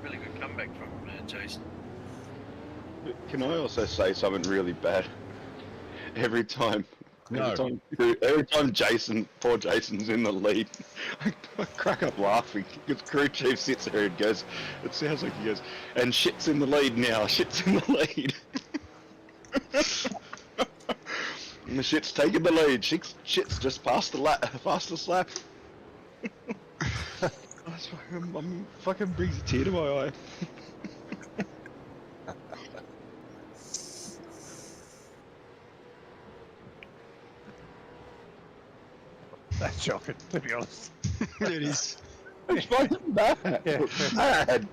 Speaker 6: Really good comeback from Jason.
Speaker 5: Can I also say something really bad? Every time poor Jason's in the lead, I crack up laughing because crew chief sits there and goes, it sounds like he goes, and shit's in the lead now, shit's in the lead. And the shit's taking the lead, shit's just past the lap. I'm fucking brings a tear to my eye.
Speaker 4: That's shocking, to be honest.
Speaker 1: It is.
Speaker 5: It's fucking bad.
Speaker 4: Yeah.
Speaker 5: Bad.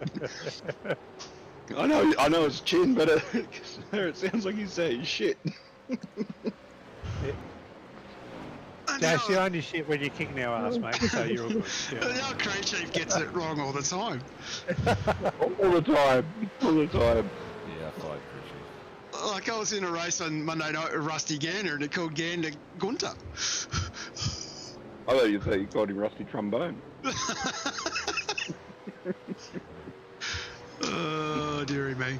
Speaker 5: I know it's chin, but it sounds like he's saying shit.
Speaker 4: Jace, you only shit when you're kicking our ass, mate, so you're all good. Yeah.
Speaker 1: The old crew chief gets it wrong all the time.
Speaker 5: All the time. All the time.
Speaker 3: Yeah, I fight Chrissy.
Speaker 1: Like I was in a race on Monday night with Rusty Gander and it called Gander Gunther.
Speaker 5: I thought you called him Rusty Trombone.
Speaker 1: Oh, dearie me.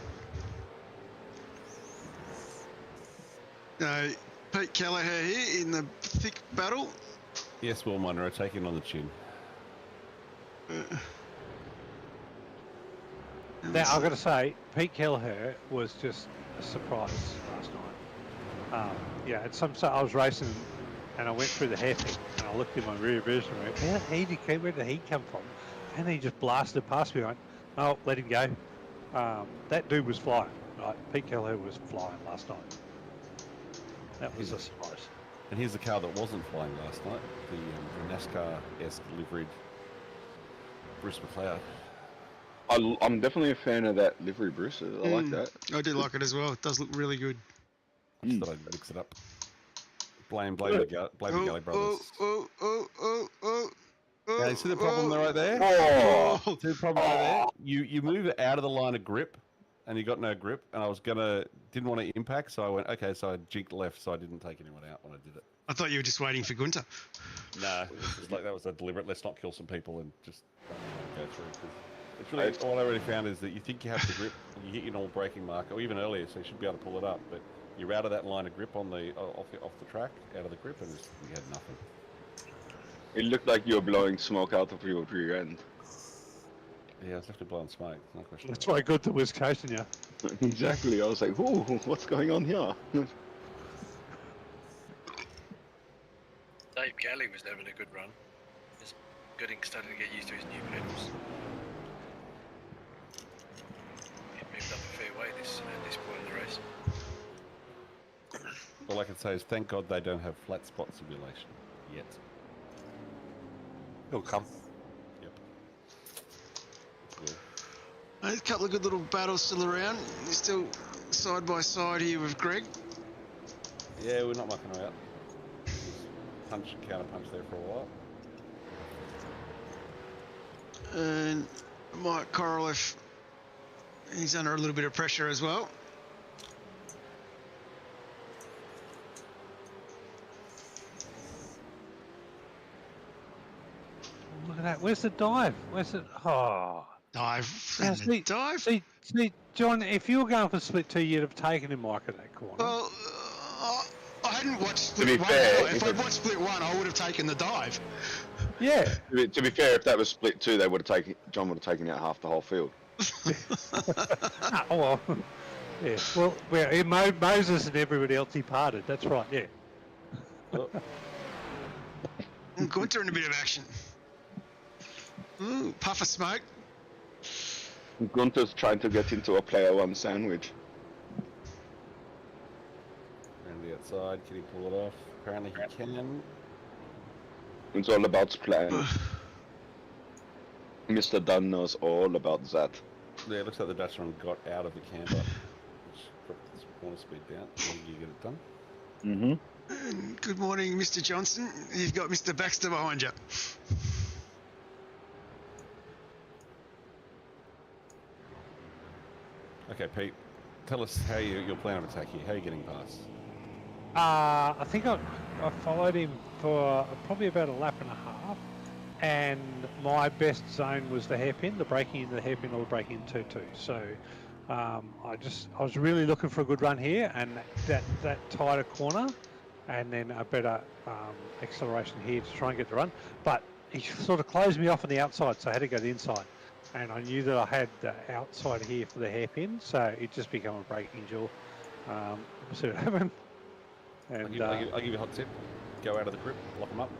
Speaker 1: Pete Kelleher here in the thick battle.
Speaker 3: Yes, Will Monroe taking on the chin.
Speaker 4: Now, I've got to say, Pete Kelleher was just a surprise last night. Yeah, at some stage I was racing and I went through the hairpin and I looked in my rear vision and went, where did he come from? And he just blasted past me. I went, oh, let him go. That dude was flying, right? Pete Kelleher was flying last night. That was a surprise.
Speaker 3: And here's the car that wasn't flying last night, the NASCAR-esque liveried Bruce McLeod.
Speaker 5: I'm definitely a fan of that livery, Bruce. I like that.
Speaker 1: I do like it as well. It does look really good.
Speaker 3: I just thought I'd mix it up. Blame the Galley brothers. Yeah, you see the problem there right there?
Speaker 5: Oh!
Speaker 3: See the problem right there? You move it out of the line of grip, and you got no grip, and I was didn't want to impact, so I went, okay, so I jigged left, so I didn't take anyone out when I did it.
Speaker 1: I thought you were just waiting for Gunther.
Speaker 3: No, it was like that was a deliberate, let's not kill some people and just go through. It's really, all I really found is that you think you have the grip, and you hit your normal braking mark, or even earlier, so you should be able to pull it up, but you're out of that line of grip on the off the track, out of the grip, and you had nothing.
Speaker 5: It looked like you were blowing smoke out of your rear end.
Speaker 3: Yeah, I was definitely blowing smoke. No question.
Speaker 4: That's why Gunther was chasing you.
Speaker 5: Exactly. I was like, "Whoa, what's going on here?"
Speaker 6: Dave Galley was having a good run. Just starting to get used to his new pedals. He moved up a fair way this point in the race.
Speaker 3: All I can say is thank God they don't have flat spot simulation yet.
Speaker 2: It'll come.
Speaker 3: Yep.
Speaker 1: There's a couple of good little battles still around. You're still side by side here with Greg.
Speaker 3: Yeah, we're not mucking about. Punch and counter punch there for a while.
Speaker 1: And Mike Korolev, he's under a little bit of pressure as well.
Speaker 4: Look at that. Where's the dive? Where's it? Oh.
Speaker 1: Dive.
Speaker 4: Now, see,
Speaker 1: Dive.
Speaker 4: See, John, if you were going for split 2, you'd have taken him, Mike, at that corner.
Speaker 1: Well, I hadn't watched
Speaker 5: To be
Speaker 1: Split 1.
Speaker 5: fair,
Speaker 1: If I'd watched Split 1, I would have taken the dive.
Speaker 4: Yeah.
Speaker 5: To be fair, if that was split 2, John would have taken out half the whole field.
Speaker 4: Oh, well. Yeah. Well, Moses and everybody else, he parted. That's right, yeah.
Speaker 1: Gunther in a bit of action. Ooh, puff of smoke.
Speaker 5: Gunther's trying to get into a player 1 sandwich.
Speaker 3: Around the outside, can he pull it off? Apparently he can.
Speaker 5: It's all about plan. Mr. Dunn knows all about that.
Speaker 3: Yeah, it looks like the Dutchman got out of the camber, which dropped his corner speed down. How do you get it done?
Speaker 5: Mm-hmm.
Speaker 1: Good morning, Mr. Johnson. You've got Mr. Baxter behind you.
Speaker 3: Okay, Pete, tell us how your plan of attack here. How are you getting past?
Speaker 4: I think I followed him for probably about a lap and a half, and my best zone was the hairpin, the braking into the hairpin or the braking into 2-2. So I was really looking for a good run here, and that tighter corner, and then a better acceleration here to try and get the run. But he sort of closed me off on the outside, so I had to go to the inside. And I knew that I had the outside here for the hairpin, so it just became a braking duel. We'll see what happened. And
Speaker 3: I'll give you a hot tip. Go out of the grip, lock them up.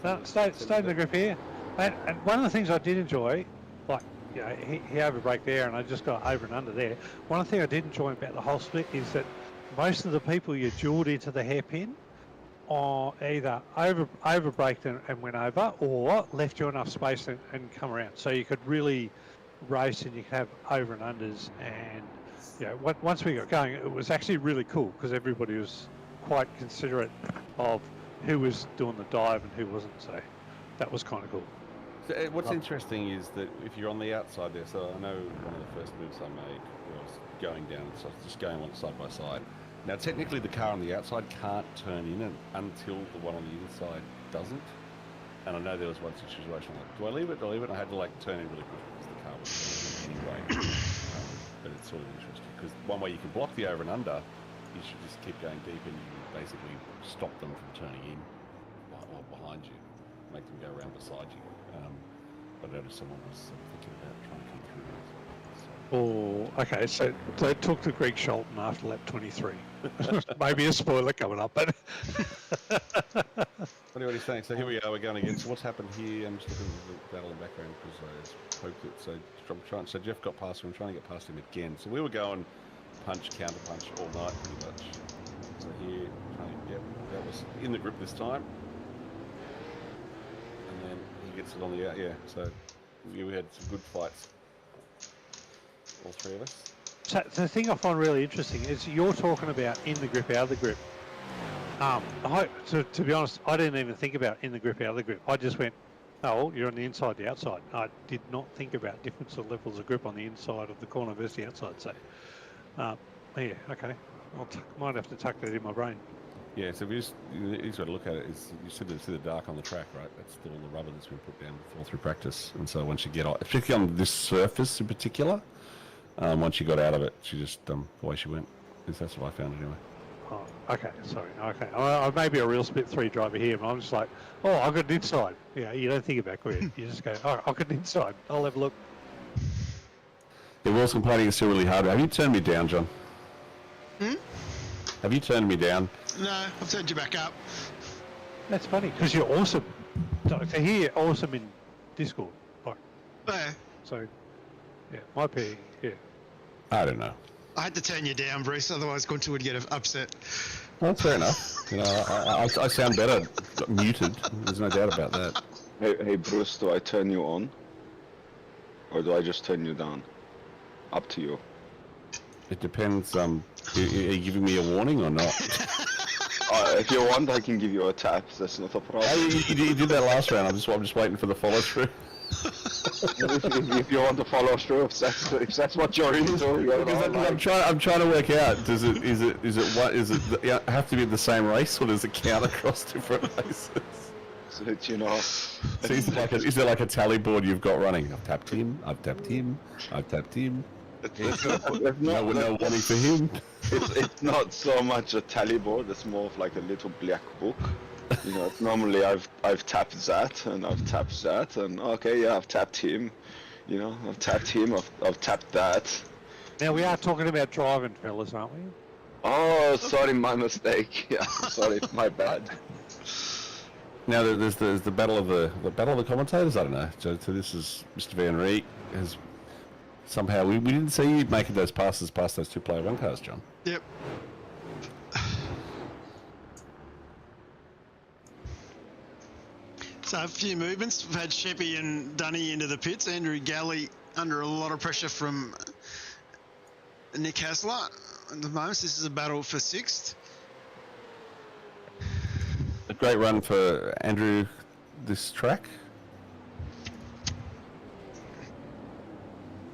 Speaker 4: No, stay in the grip here. And one of the things I did enjoy, like, you know, he overbraked there and I just got over and under there. One thing I did enjoy about the whole split is that most of the people you jeweled into the hairpin or either overbraked and went over or left you enough space and come around. So you could really race and you could have over and unders. And, you know, once we got going, it was actually really cool because everybody was quite considerate of who was doing the dive and who wasn't. So that was kind of cool.
Speaker 3: So, what's interesting is that if you're on the outside there, so I know one of the first moves I made was going down, so I was just going on side by side. Now, technically, the car on the outside can't turn in until the one on the inside doesn't. And I know there was one situation like, do I leave it? Do I leave it? And I had to like turn in really quick because the car was anyway. But it's sort of interesting because one way you can block the over and under, you should just keep going deep and you basically stop them from turning in or behind you, make them go around beside you. But I noticed someone was thinking about trying to come through that.
Speaker 4: Oh, okay. So they took the Greg Sholton after lap 23. Maybe a spoiler coming up, but.
Speaker 3: What are you saying? So here we are. We're going again. So what's happened here? I'm just looking at the battle in the background because I poked it. So Jeff got past him. I'm trying to get past him again. So we were going punch, counter punch all night pretty much. So here, that was in the grip this time. And then he gets it on the out. Yeah. So we had some good fights. All three of us.
Speaker 4: So the thing I find really interesting is you're talking about in the grip, out of the grip. To be honest, I didn't even think about in the grip, out of the grip. I just went, oh, you're on the inside, the outside. I did not think about different levels of grip on the inside of the corner versus the outside. So, yeah, okay. Might have to tuck that in my brain.
Speaker 3: Yeah, so you just got to look at it. You see the dark on the track, right? That's still all the rubber that's been put down all through practice. And so once you get off, particularly on this surface in particular, once you got out of it, she just away she went. That's what I found anyway.
Speaker 4: Oh, okay, sorry. Okay, I may be a real split 3 driver here, but I'm just like, oh, I've got an inside. Yeah, you don't think about it. You just go, oh, I've got an inside. I'll have a look.
Speaker 3: Yeah, Will's complaining it's still really hard. Have you turned me down, John?
Speaker 1: Hmm?
Speaker 3: Have you turned me down?
Speaker 1: No, I've turned you back up.
Speaker 4: That's funny because you're awesome. So here, you're awesome in Discord. Like,
Speaker 1: Yeah.
Speaker 4: so, yeah, might be, yeah.
Speaker 3: I don't know.
Speaker 1: I had to turn you down, Bruce, otherwise Gunther would get upset.
Speaker 3: Well, that's fair enough. You know, I sound better muted. There's no doubt about that.
Speaker 5: Hey Bruce, do I turn you on? Or do I just turn you down? Up to you.
Speaker 3: It depends. Are you giving me a warning or not?
Speaker 5: If you want, I can give you a tap. That's not a problem.
Speaker 3: You did that last round. I'm just waiting for the follow through.
Speaker 5: if you want to follow through, if that's what you're into,
Speaker 3: I'm trying to work out. Does it have to be the same race, or does it count across different races?
Speaker 5: So, you know.
Speaker 3: So is there like a tally board you've got running? I've tapped him. I've tapped him. I've tapped him. No warning for him.
Speaker 5: It's not so much a tally board. It's more of like a little black book. You know, normally I've tapped that and I've tapped that and okay, yeah, I've tapped him. You know, I've tapped him. I've tapped that.
Speaker 4: Now we are talking about driving, fellas, aren't we?
Speaker 5: Oh, sorry, my mistake. Yeah, sorry, my bad.
Speaker 3: Now there's the battle of the commentators. I don't know. So this is Mr. Van Rieck has somehow we didn't see you making those passes past those 2 player 1 cars, John.
Speaker 1: Yep. So a few movements. We've had Sheppy and Dunny into the pits. Andrew Galley under a lot of pressure from Nick Hassler. At the moment, this is a battle for 6th.
Speaker 3: A great run for Andrew this track.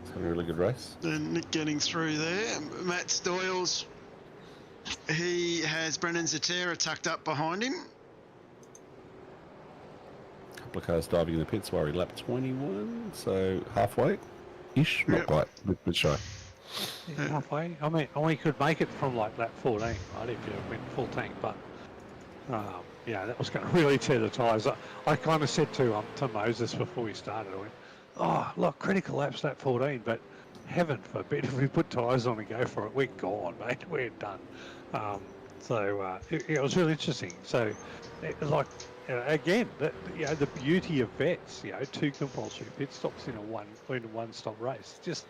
Speaker 3: It's having a really good race.
Speaker 1: And Nick getting through there. Matt Stoyles, he has Brendan Zatera tucked up behind him.
Speaker 3: Couple of cars diving in the pits while he lapped 21, so halfway-ish, not
Speaker 1: Yep.
Speaker 3: quite, bit shy.
Speaker 4: Yeah, halfway. I mean, you could make it from like lap 14, right, if you went full tank, but yeah, that was going to really tear the tyres. I kind of said to Moses before we started, I went, oh, look, critical laps lap 14, but heaven forbid if we put tyres on and go for it, we're gone, mate. We're done. So it was really interesting. So, like again, the beauty of vets, 2 compulsory pit stops in a one-stop race just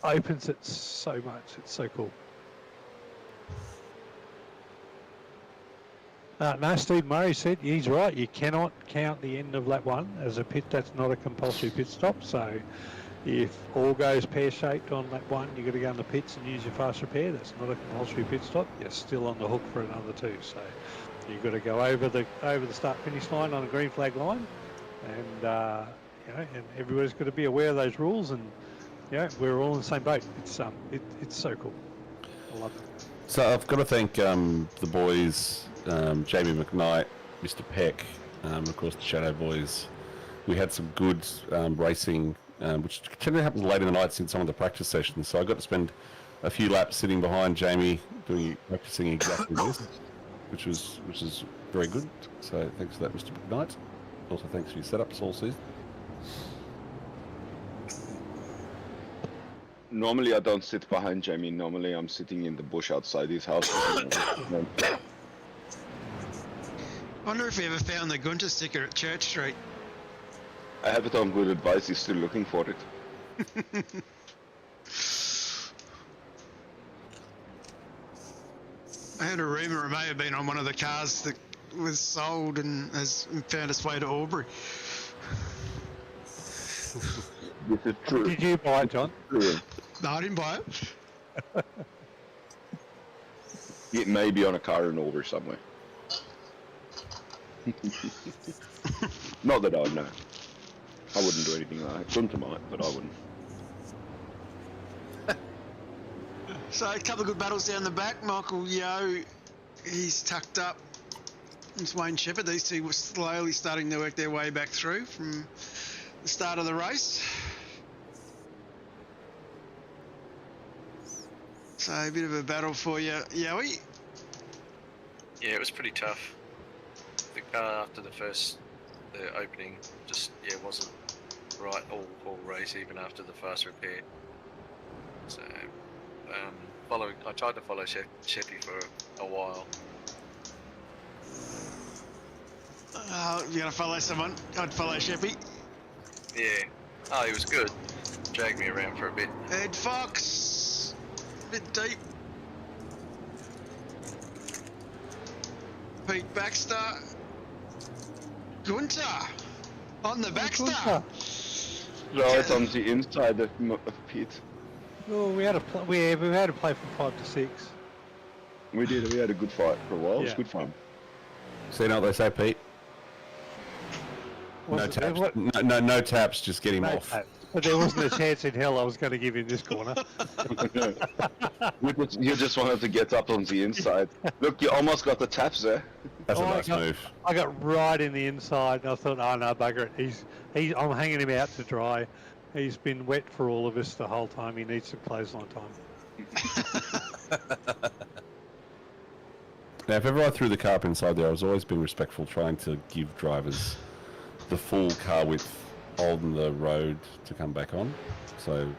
Speaker 4: opens it so much. It's so cool. No, Steve Murray said he's right. You cannot count the end of lap 1 as a pit. That's not a compulsory pit stop. So if all goes pear-shaped on lap 1, you've got to go in the pits and use your fast repair. That's not a compulsory pit stop. You're still on the hook for another 2. So you've got to go over the start-finish line on a green flag line, and and everybody's got to be aware of those rules. And we're all in the same boat. It's so cool. I love it.
Speaker 3: So I've got to thank the boys. Jamie McKnight, Mr. Peck, of course the Shadow Boys. We had some good racing, which tended to happen late in the nights in some of the practice sessions. So I got to spend a few laps sitting behind Jamie practicing exactly this, which is very good. So thanks for that, Mr. McKnight. Also thanks for your setups all season.
Speaker 5: Normally I don't sit behind Jamie. Normally I'm sitting in the bush outside his house.
Speaker 1: I wonder if he ever found the Gunther sticker at Church Street.
Speaker 5: I have it on good advice. He's still looking for it.
Speaker 1: I heard a rumour it may have been on one of the cars that was sold and has found its way to Albury.
Speaker 5: This is true.
Speaker 4: Did you buy it, John?
Speaker 5: True.
Speaker 1: No, I didn't buy it.
Speaker 5: It may be on a car in Albury somewhere. Not that I would know. I wouldn't do anything like that. Gunther might, but I wouldn't.
Speaker 1: So a couple of good battles down the back. Michael Yeo, he's tucked up. It's Wayne Shepherd. These two were slowly starting to work their way back through from the start of the race. So a bit of a battle for you, Yowie.
Speaker 6: Yeah, it was pretty tough. The car after the opening just wasn't right all race, even after the fast repair. So I tried to follow Sheppy for a while.
Speaker 1: You're gonna follow someone? I'd follow Sheppy.
Speaker 6: Yeah. Oh, he was good. Dragged me around for a bit.
Speaker 1: Ed Fox, a bit deep. Pete Baxter. Gunther on the Baxter.
Speaker 5: No, it's on the inside of Pete.
Speaker 4: Oh, we had to play from 5 to 6.
Speaker 5: We did. We had a good fight for a while. It was good fun.
Speaker 3: So you know what they say, Pete? No taps. No taps. Just get him off.
Speaker 4: But there wasn't a chance in hell I was going to give him this corner.
Speaker 5: You just wanted to get up on the inside. Look, you almost got the taps there.
Speaker 3: That's a nice move.
Speaker 4: I got right in the inside, and I thought, oh no, bugger it. I'm hanging him out to dry. He's been wet for all of us the whole time. He needs some clothesline time.
Speaker 3: Now, if ever I threw the car up inside there, I was always been respectful, trying to give drivers the full car width on the road to come back on. So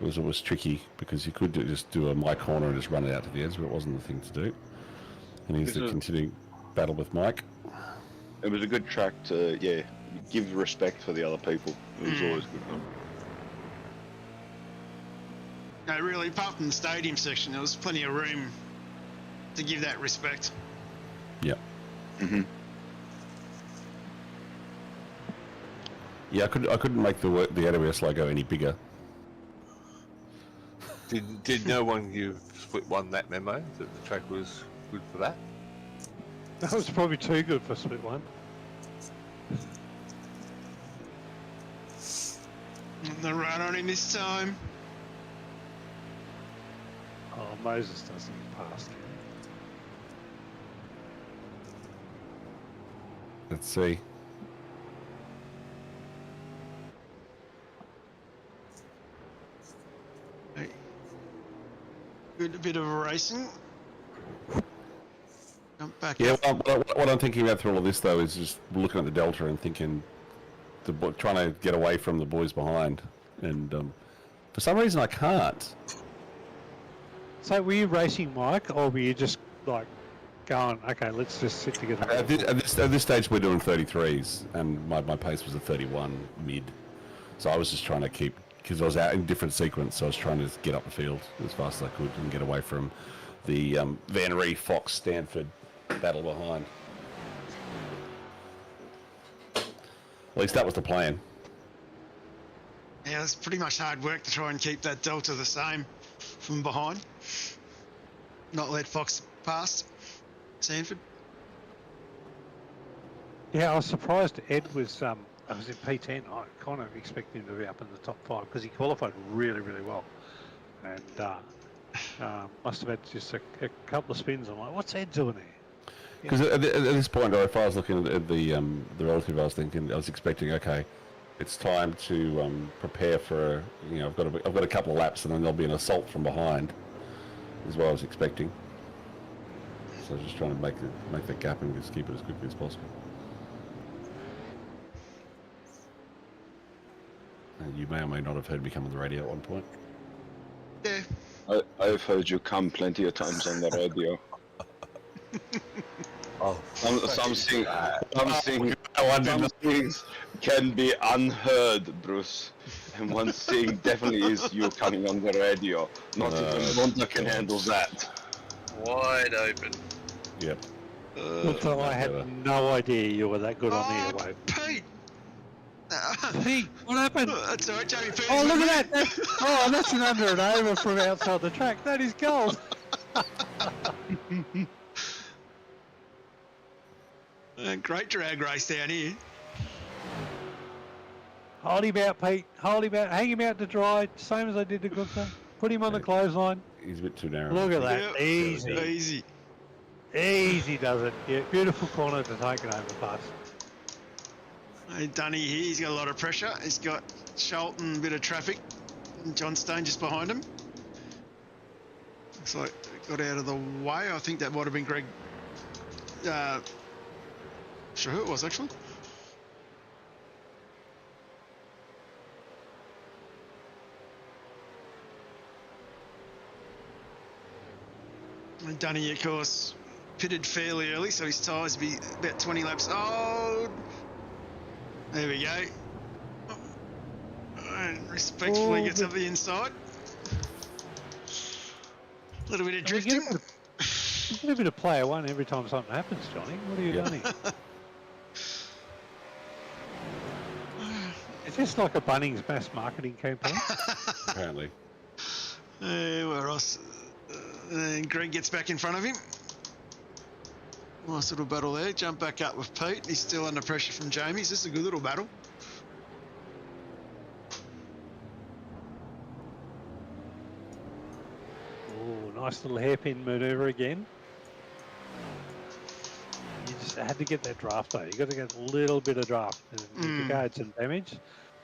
Speaker 3: it was tricky because you could just do a my corner and just run it out to the edge, but it wasn't the thing to do. And he's the continuing battle with Mike.
Speaker 5: It was a good track to give respect for the other people. It was always good fun.
Speaker 1: No, really, apart from the stadium section, there was plenty of room to give that respect.
Speaker 3: Yep.
Speaker 5: Mm-hmm.
Speaker 3: Yeah, I couldn't make the AWS logo any bigger.
Speaker 2: Did no one give Split One that memo that the track was good for that?
Speaker 4: That was probably too good for Split One.
Speaker 1: The run on him this time.
Speaker 4: Oh, Moses doesn't get past him.
Speaker 3: Let's see.
Speaker 1: Good bit of racing. Jump back
Speaker 3: Yeah,
Speaker 1: up.
Speaker 3: what I'm thinking about through all of this, though, is just looking at the Delta and thinking, trying to get away from the boys behind. And for some reason, I can't.
Speaker 4: So were you racing, Mike, or were you just like going, okay, let's just sit together.
Speaker 3: At this stage, we're doing 33s, and my pace was a 31 mid. So I was just trying to keep, because I was out in different sequence, so I was trying to get up the field as fast as I could and get away from the Van Ree, Fox, Stanford battle behind. At least that was the plan.
Speaker 1: Yeah, it's pretty much hard work to try and keep that delta the same from behind. Not let Fox past Stanford.
Speaker 4: Yeah, I was surprised Ed was in P10. I kind of expected him to be up in the top 5 because he qualified really, really well. And must have had just a couple of spins. I'm like, what's Ed doing there?
Speaker 3: Because at this point, if I was looking at the relative, I was expecting, okay, it's time to prepare for, I've got a couple of laps and then there'll be an assault from behind, is what I was expecting. So I was just trying to make that gap and just keep it as quickly as possible. And you may or may not have heard me come on the radio at one point.
Speaker 1: Yeah.
Speaker 5: I've heard you come plenty of times on the radio. Some things can be unheard, Bruce. And one thing definitely is you coming on the radio. Not even Gunther can handle that.
Speaker 6: Wide open.
Speaker 3: Yep.
Speaker 4: So I had no idea you were that good on the airwave.
Speaker 1: Pete!
Speaker 4: Pete, what happened?
Speaker 1: That's alright, Jamie Pete.
Speaker 4: Oh, look at that! That's an under and over from outside the track. That is gold.
Speaker 1: Great drag race down here.
Speaker 4: Hold him out, Pete. Hold him out. Hang him out to dry, same as I did to Gunther. Put him on the clothesline.
Speaker 3: He's a bit too narrow.
Speaker 4: Look at that.
Speaker 1: Yep.
Speaker 4: Easy.
Speaker 1: Easy.
Speaker 4: Easy does it. Yeah, beautiful corner to take an overpass.
Speaker 1: Hey, Dunny here, he's got a lot of pressure. He's got Shelton, a bit of traffic, and John Stone just behind him. Looks like it got out of the way. I think that might have been Greg. Sure who it was, actually. And Dunny, of course, pitted fairly early, so his tyres will be about 20 laps. Oh, there we go. And respectfully gets up the inside. A little bit of drifting.
Speaker 4: You get a bit of player one every time something happens, Johnny. What are you doing here? Is this like a Bunnings mass marketing campaign?
Speaker 3: Apparently.
Speaker 1: Where else? And Greg gets back in front of him. Nice little battle there. Jump back up with Pete. He's still under pressure from Jamie. This is a good little battle.
Speaker 4: Oh, nice little hairpin manoeuvre again. You just had to get that draft though. You got to get a little bit of draft. And if the car had some damage,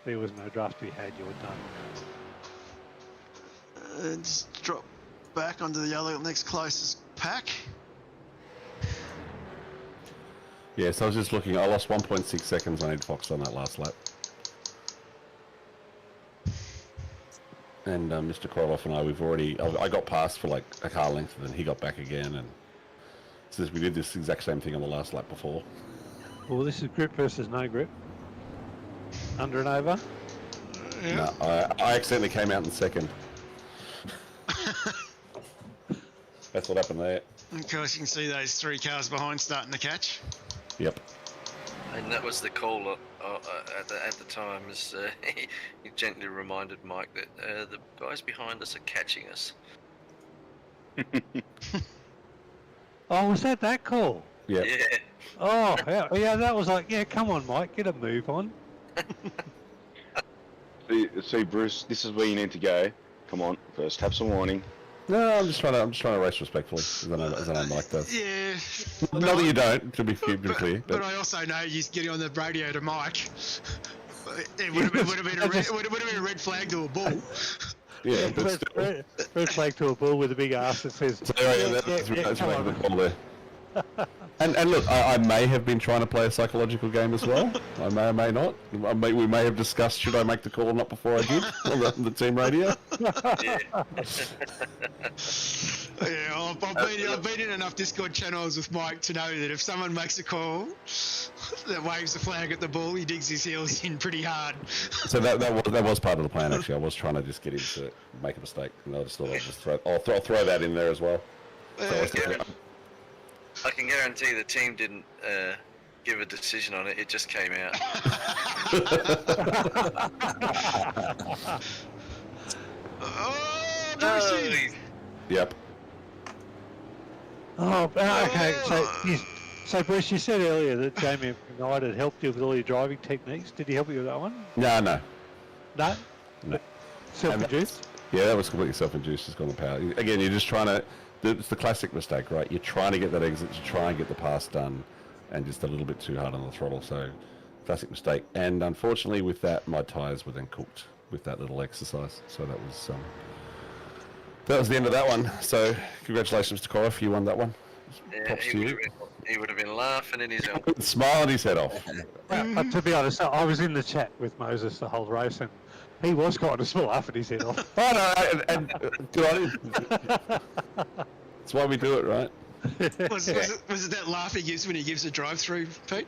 Speaker 4: there was no draft to be had. You were done.
Speaker 1: Just drop back onto the other next closest pack.
Speaker 3: Yeah, so I was just looking. I lost 1.6 seconds on Ed Fox on that last lap. And Mr. Korolev and I, I got past for like a car length, and then he got back again. And so we did this exact same thing on the last lap before.
Speaker 4: Well, this is grip versus no grip. Under and over.
Speaker 1: Yeah.
Speaker 3: No, I accidentally came out in second. That's what happened there.
Speaker 1: Of course, you can see those 3 cars behind starting to catch.
Speaker 3: Yep.
Speaker 6: And that was the call at the time, as he gently reminded Mike that the guys behind us are catching us.
Speaker 4: Oh, was that call?
Speaker 3: Yep.
Speaker 6: Yeah.
Speaker 4: Oh, yeah, that was like, yeah, come on, Mike, get a move on.
Speaker 5: See, Bruce, this is where you need to go. Come on, first have some warning.
Speaker 3: No, I'm just trying to race respectfully, as I know Mike does.
Speaker 1: Yeah.
Speaker 3: Not that you don't, to be clear.
Speaker 1: But I also know you're getting on the radio to Mike. It would have been a red flag to a bull.
Speaker 3: Yeah, but still.
Speaker 4: Red flag to a bull with a big ass that says,
Speaker 3: So, that's making the call there. And look, I may have been trying to play a psychological game as well. I may or may not. We may have discussed, should I make the call or not before I did on the team radio.
Speaker 1: Yeah, I've been in enough Discord channels with Mike to know that if someone makes a call that waves the flag at the ball, he digs his heels in pretty hard.
Speaker 3: So that was part of the plan, actually. I was trying to just get him to make a mistake, and I just thought I'll throw that in there as well.
Speaker 6: I can guarantee the team didn't give a decision on it. It just came out.
Speaker 1: Brucey!
Speaker 3: Yep.
Speaker 4: Oh, okay. So Bruce, you said earlier that Jamie Knight had helped you with all your driving techniques. Did he help you with that one?
Speaker 3: No.
Speaker 4: No?
Speaker 3: No.
Speaker 4: Self-induced?
Speaker 3: Yeah, that was completely self-induced. Just on the power. Again, you're just trying to. It's the classic mistake, right? You're trying to get that exit, to try and get the pass done, and just a little bit too hard on the throttle. So, classic mistake. And unfortunately, with that, my tyres were then cooked with that little exercise. So that was the end of that one. So, congratulations to Coriff, you won that one.
Speaker 6: Yeah,
Speaker 3: Props to you.
Speaker 6: he would have been laughing in his own.
Speaker 3: Smiling his head off.
Speaker 4: Well, to be honest, I was in the chat with Moses the whole race, and he was kind of laughing his head off.
Speaker 3: Oh no, and good on him. That's why we do it, right?
Speaker 1: Was it that laugh he gives when he gives a drive-through, Pete?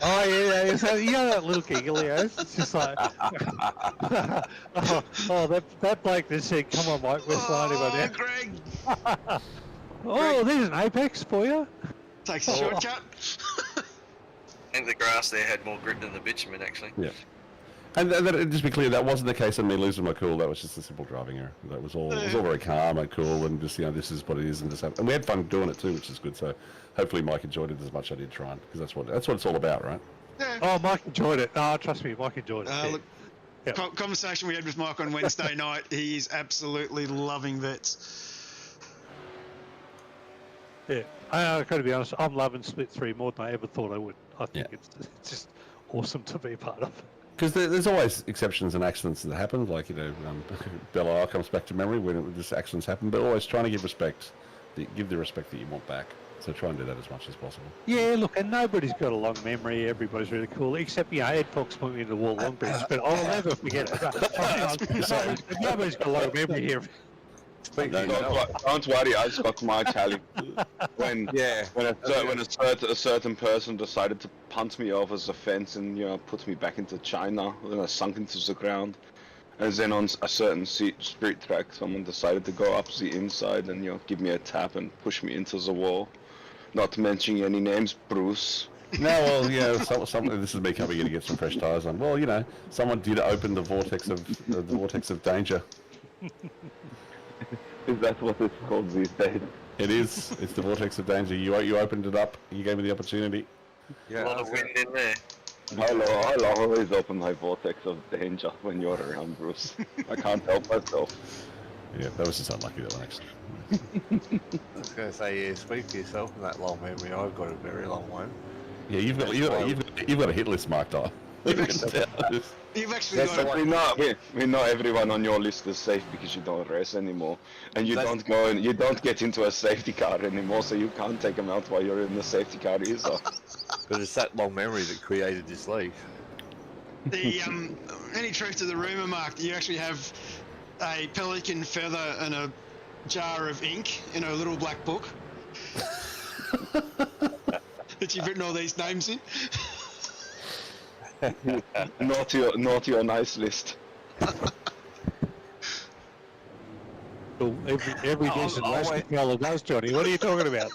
Speaker 4: Oh yeah. So you know that little giggle he has? It's just like, that bloke that said, "Come on, Mike, we're sliding on now."
Speaker 1: Greg!
Speaker 4: Oh, there's an apex for you.
Speaker 1: Takes a shortcut.
Speaker 6: I think the grass there had more grip than the bitumen, actually.
Speaker 3: Yeah. And just be clear, that wasn't the case of me losing my cool. That was just a simple driving error. That was all. It was all very calm and cool, and just this is what it is, and we had fun doing it too, which is good. So hopefully Mike enjoyed it as much as I did trying, because that's what it's all about, right?
Speaker 1: Yeah.
Speaker 4: Oh, Mike enjoyed it. Oh, trust me, Mike enjoyed it.
Speaker 1: Look, conversation we had with Mike on Wednesday night. He is absolutely loving vets.
Speaker 4: Yeah, I've got to be honest, I'm loving Split 3 more than I ever thought I would. I think it's just awesome to be a part of.
Speaker 3: Because there's always exceptions and accidents that happen, like, Belle comes back to memory when this accidents happen, but always trying to give respect, give the respect that you want back. So try and do that as much as possible.
Speaker 4: Yeah, look, and nobody's got a long memory. Everybody's really cool, except, Ed Fox put me in the wall long bridge, but I'll never forget it. Nobody's got a long memory here.
Speaker 5: Don't worry, I spoke my Italian. When a certain person decided to punt me off as a fence and put me back into China, then I sunk into the ground. And then on a certain street track, someone decided to go up the inside and give me a tap and push me into the wall. Not mentioning any names, Bruce.
Speaker 3: No, well, this is me coming in to get some fresh tyres on. Well, someone did open the vortex of danger.
Speaker 5: Is that what it's called these days?
Speaker 3: It is. It's the vortex of danger. You opened it up. You gave me the opportunity.
Speaker 6: Yeah, a lot of wind in there.
Speaker 5: I'll always open my vortex of danger when you're around, Bruce. I can't help myself.
Speaker 3: Yeah, that was just unlucky, that one, actually.
Speaker 2: I was going to say, speak for yourself in that long memory. I've got a very long one.
Speaker 3: Yeah, you've got a hit list marked off.
Speaker 1: You've actually got
Speaker 5: we know everyone on your list is safe because you don't race anymore, and you don't get into a safety car anymore, so you can't take them out while you're in the safety car either.
Speaker 2: But it's that long memory that created this league.
Speaker 1: Any truth to the rumour, Mark, that you actually have a pelican feather and a jar of ink in a little black book that you've written all these names in?
Speaker 5: Naughty or nice list.
Speaker 4: Well, every decent race fellow does, Johnny. What are you talking about?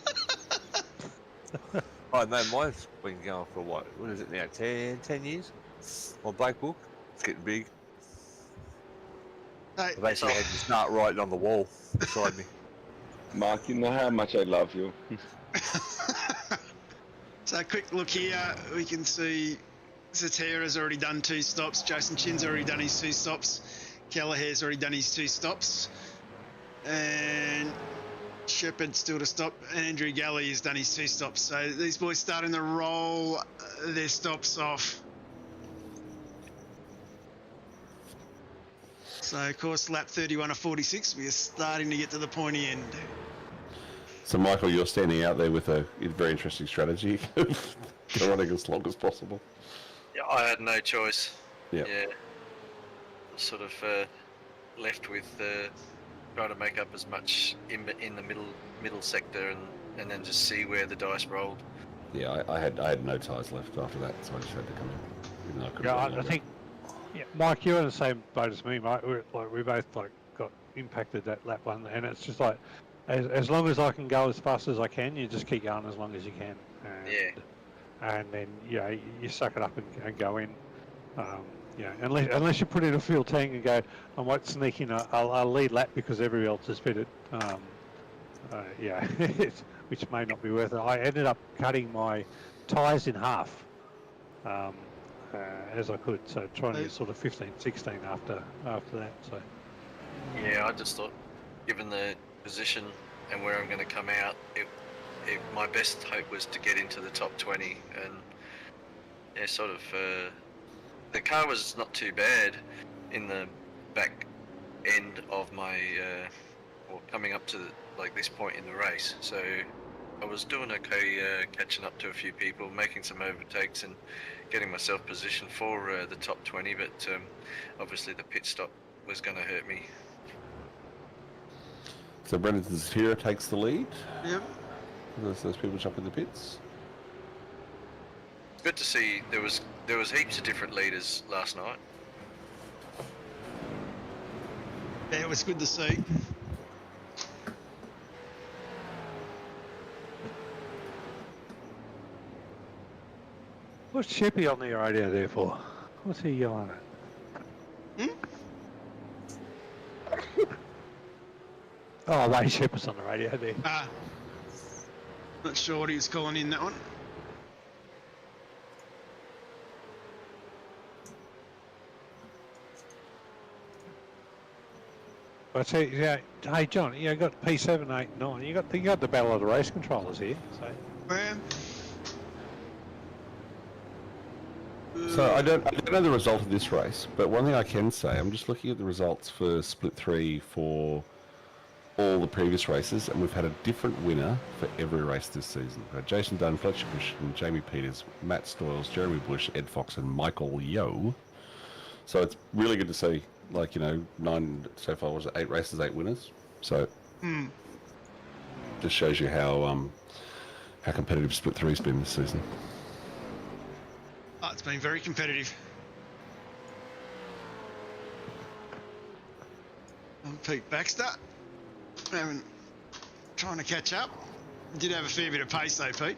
Speaker 2: Oh no, mine's been going for what is it now? 10 years? My black book. It's getting big.
Speaker 1: Hey,
Speaker 2: I basically had to start writing on the wall beside me.
Speaker 5: Mark, you know how much I love you.
Speaker 1: So a quick look here, we can see Zatera's already done 2 stops, Jason Chin's already done his 2 stops, Kelleher's already done his 2 stops, and Shepard's still to stop, and Andrew Galley has done his 2 stops. So these boys starting to roll their stops off. So of course lap 31 of 46, we are starting to get to the pointy end.
Speaker 3: So Michael, you're standing out there with a very interesting strategy of running as long as possible.
Speaker 6: Yeah, I had no choice.
Speaker 3: Yep.
Speaker 6: Yeah. Sort of left with try to make up as much in the middle sector, and then just see where the dice rolled.
Speaker 3: Yeah, I had no tyres left after that, so I just had to come in. Even though I could've
Speaker 4: Yeah,
Speaker 3: gone
Speaker 4: I
Speaker 3: longer.
Speaker 4: think. Yeah, Mike, you're in the same boat as me, mate. We both got impacted that lap one, and it's just like, as long as I can go as fast as I can, you just keep going as long as you can. And then you suck it up and go in. Unless you put in a fuel tank and go, I might sneak in a lead lap because everybody else has pitted. Which may not be worth it. I ended up cutting my tyres in half as I could, so trying to get sort of 15, 16 after that. So
Speaker 6: Yeah, I just thought, given the position and where I'm going to come out, my best hope was to get into the top 20, and the car was not too bad in the back end of my coming up to this point in the race, so I was doing okay, catching up to a few people, making some overtakes and getting myself positioned for the top 20, but obviously the pit stop was going to hurt me.
Speaker 3: So Brendan Zatira takes the lead.
Speaker 1: Yep.
Speaker 3: Those people jump in the pits.
Speaker 6: Good to see there was heaps of different leaders last night.
Speaker 1: Yeah, it was good to see.
Speaker 4: what's Sheppy on the radio there for? What's he yelling at? Oh, Wayne Shepherd's on the radio there.
Speaker 1: Not sure what he was calling in that one.
Speaker 4: I tell you, hey John, you got P7, 8, 9. You got the battle of the race controllers here.
Speaker 3: So I don't know the result of this race, but one thing I can say, I'm just looking at the results for Split 3 for all the previous races, and we've had a different winner for every race this season. We've had Jason Dunn, Fletcher Bush, and Jamie Peters, Matt Stoyles, Jeremy Bush, Ed Fox, and Michael Yo. So it's really good to see, 9 so far, was it 8 races, 8 winners? So just shows you how competitive Split 3's been this season.
Speaker 1: Oh, it's been very competitive. I'm Pete Baxter. Trying to catch up. Did have a fair bit of pace though, Pete.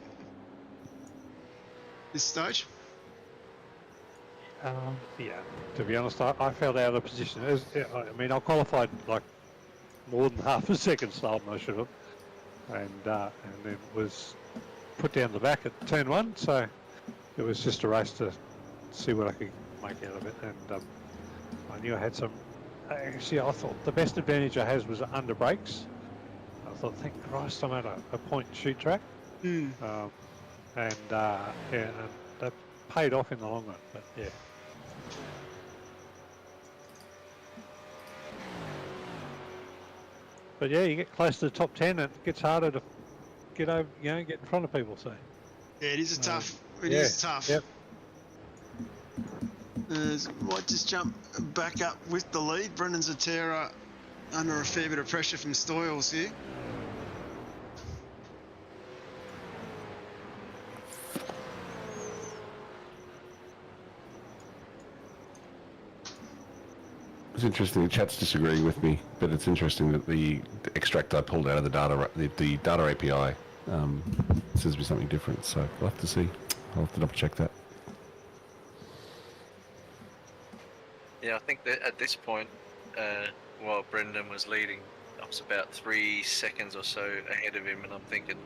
Speaker 1: This stage.
Speaker 4: To be honest, I felt out of position. I qualified more than half a second slower than I should have, and then was put down the back at turn 1. So it was just a race to see what I could make out of it, and I knew I had some. Actually, I thought the best advantage I had was under brakes. I thought, thank Christ, I'm at a point and shoot track, and that paid off in the long run. But yeah. But yeah, you get close to the top 10, and it gets harder to get over, get in front of people. So
Speaker 1: Yeah, it is a tough. It is tough.
Speaker 4: Yep.
Speaker 1: Might just jump back up with the lead. Brendan Zatira under a fair bit of pressure from Stoyles here.
Speaker 3: It's interesting. The chat's disagreeing with me, but it's interesting that the extract I pulled out of the data API says me something different. So we'll have to see. I'll have to double check that.
Speaker 6: Yeah, I think that at this point, while Brendan was leading, I was about 3 seconds or so ahead of him, and I'm thinking,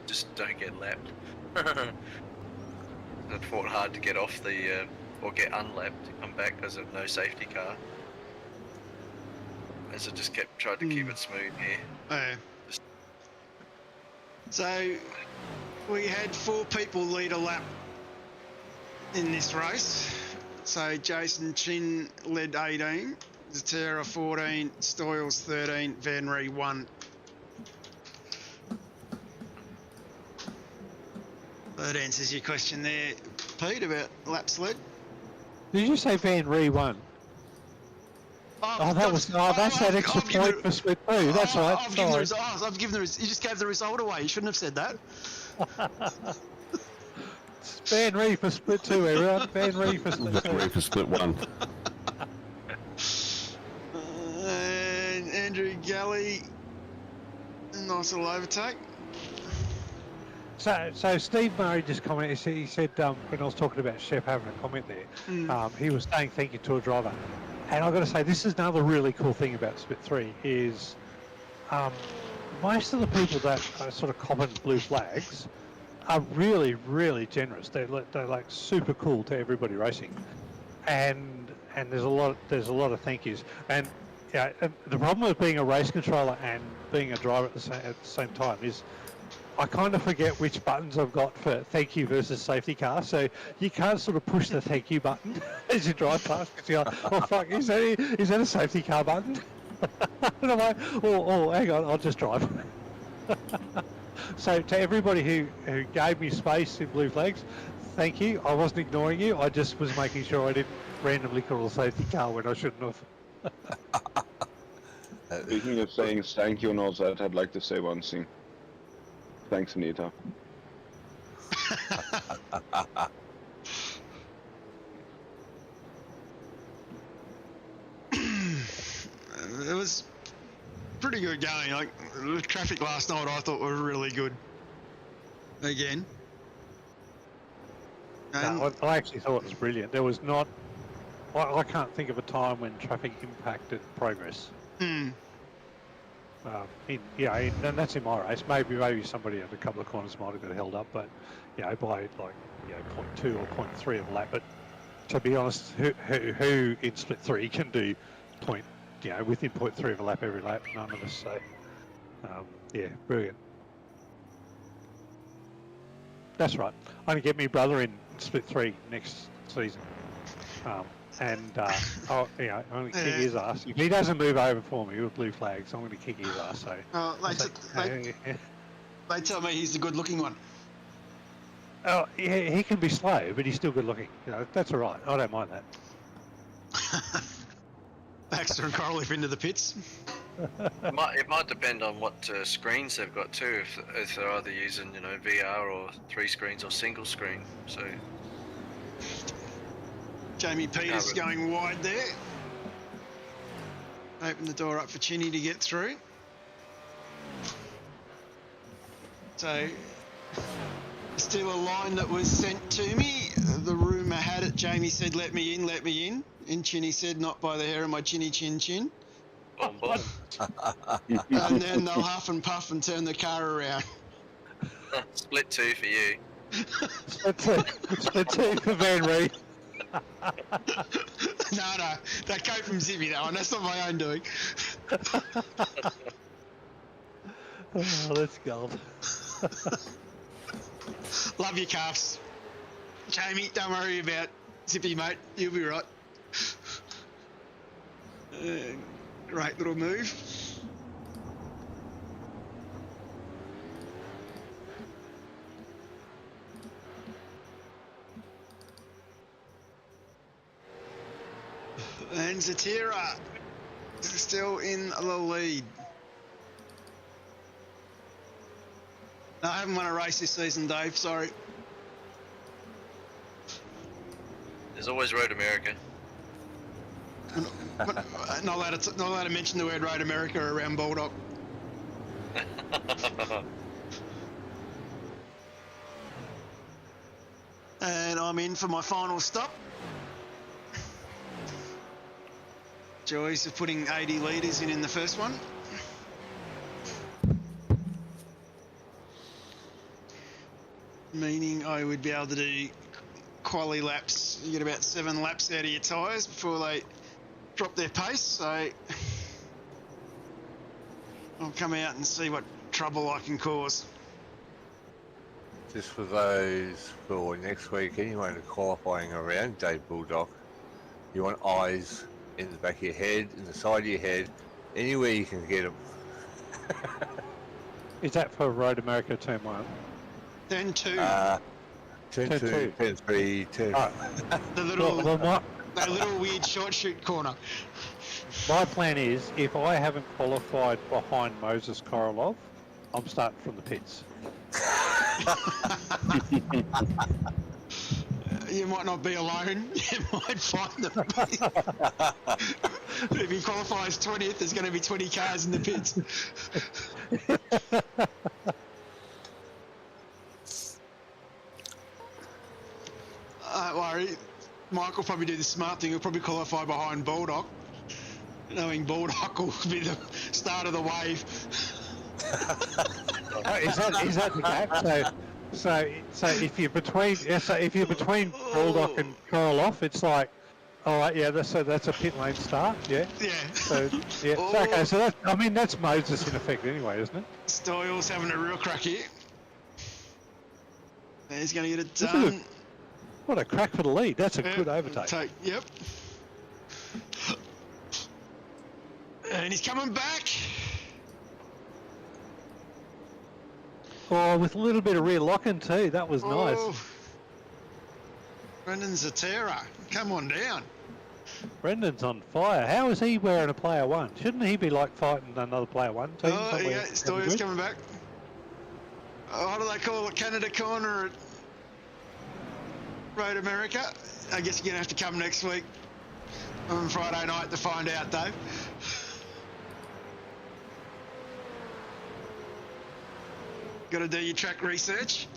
Speaker 6: just don't get lapped. I fought hard to get off or get unlapped to come back because of no safety car. As I just tried to keep it smooth here.
Speaker 1: So we had 4 people lead a lap in this race. So Jason Chin led 18, Zatira 14, Stoyles 13, Van Ree 1. That answers your question there, Pete, about laps led.
Speaker 4: Did you say Van Ree 1? that's that extra point for split 2. That's right.
Speaker 1: I've given the result. You just gave the result away. You shouldn't have said that.
Speaker 4: Ban Ree for split 2, everyone. Ban Ree for split 2.
Speaker 3: Ready for split 1.
Speaker 1: And Andrew Galley, nice little overtake.
Speaker 4: So Steve Murray just commented. He said when I was talking about Chef having a comment there, he was saying thank you to a driver. And I've got to say, this is another really cool thing about Split 3 is most of the people that are sort of copping blue flags are really, really generous. They're like super cool to everybody racing, and there's a lot of thank yous. And yeah, the problem with being a race controller and being a driver at the same time is I kind of forget which buttons I've got for thank you versus safety car. So you can't sort of push the thank you button as you drive past because you're like, oh fuck, is that a safety car button? And I'm like, oh, hang on, I'll just drive. So to everybody who gave me space in blue flags, thank you. I wasn't ignoring you. I just was making sure I didn't randomly call a safety car when I shouldn't have.
Speaker 5: Speaking of saying thank you and all that, I'd like to say one thing. Thanks, Anita.
Speaker 1: It was pretty good going. Like the traffic last night, I thought were really good. Again, and
Speaker 4: No, I actually thought it was brilliant. There was not. I can't think of a time when traffic impacted progress.
Speaker 1: hmm,
Speaker 4: And that's in my race. Maybe somebody at a couple of corners might have got held up, but by like 0.2 or 0.3 of a lap. But to be honest, who in split 3 can do within 0.3 of a lap every lap? None of us. So brilliant. That's right. I'm gonna get my brother in split 3 next season. I'm going to kick his ass. If he doesn't move over for me with blue flags, I'm going to kick his ass. So.
Speaker 1: They tell me he's the good-looking one.
Speaker 4: Oh, yeah, he can be slow, but he's still good-looking. That's all right. I don't mind that.
Speaker 1: Baxter and Corliff into the pits.
Speaker 6: It might depend on what screens they've got too. If they're either using VR or 3 screens or single screen. So.
Speaker 1: Jamie Peters going wide there. Open the door up for Chinny to get through. So, still a line that was sent to me. The rumour had it, Jamie said, let me in. And Chinny said, not by the hair of my chinny chin.
Speaker 6: On board.
Speaker 1: And then they'll huff and puff and turn the car around.
Speaker 6: Split 2 for you.
Speaker 4: Split 2 for Van Ree.
Speaker 1: No, that came from Zippy, that one. That's not my own doing.
Speaker 4: Oh, that's gold.
Speaker 1: Love your calves. Jamie, don't worry about Zippy, mate. You'll be right. Great little move. And Zatira still in the lead. No, I haven't won a race this season, Dave. Sorry.
Speaker 6: There's always Road America.
Speaker 1: Not allowed to mention the word Road America around Baldock. And I'm in for my final stop. Joys of putting 80 litres in the first one. Meaning I would be able to do quali laps. You get about 7 laps out of your tyres before they drop their pace. So I'll come out and see what trouble I can cause.
Speaker 2: Just for those for next week, anyone qualifying around Dave Bulldog, you want eyes in the back of your head, in the side of your head, anywhere you can get them.
Speaker 4: Is that for Road America Turn 1?
Speaker 1: Turn 2.
Speaker 2: Turn 2, turn 3, turn...
Speaker 1: The little weird short shoot corner.
Speaker 4: My plan is, if I haven't qualified behind Moses Korolov, I'm starting from the pits.
Speaker 1: You might not be alone. You might find them. If he qualifies 20th, there's going to be 20 cars in the pits. Don't worry. Mike will probably do the smart thing. He'll probably qualify behind Baldock, knowing Baldock will be the start of the wave.
Speaker 4: Is that the gap? So if you're between Baldock and Korolov, it's like, all right, yeah, that's a pit lane start, yeah.
Speaker 1: Yeah.
Speaker 4: So yeah, so, okay, so that's Moses in effect anyway, isn't it?
Speaker 1: Stoyle's having a real crack here. And he's going to get it
Speaker 4: This is
Speaker 1: done.
Speaker 4: What a crack for the lead. That's a good overtake.
Speaker 1: Yep. And he's coming back.
Speaker 4: Oh, with a little bit of rear locking too. That was nice.
Speaker 1: Brendan's a terror. Come on down.
Speaker 4: Brendan's on fire. How is he wearing a player one? Shouldn't he be like fighting another player one team?
Speaker 1: Oh, yeah, Stoyle's coming back. Oh, what do they call it? Canada Corner at Road America? I guess you're going to have to come next week on Friday night to find out, Dave. Got to do your track research.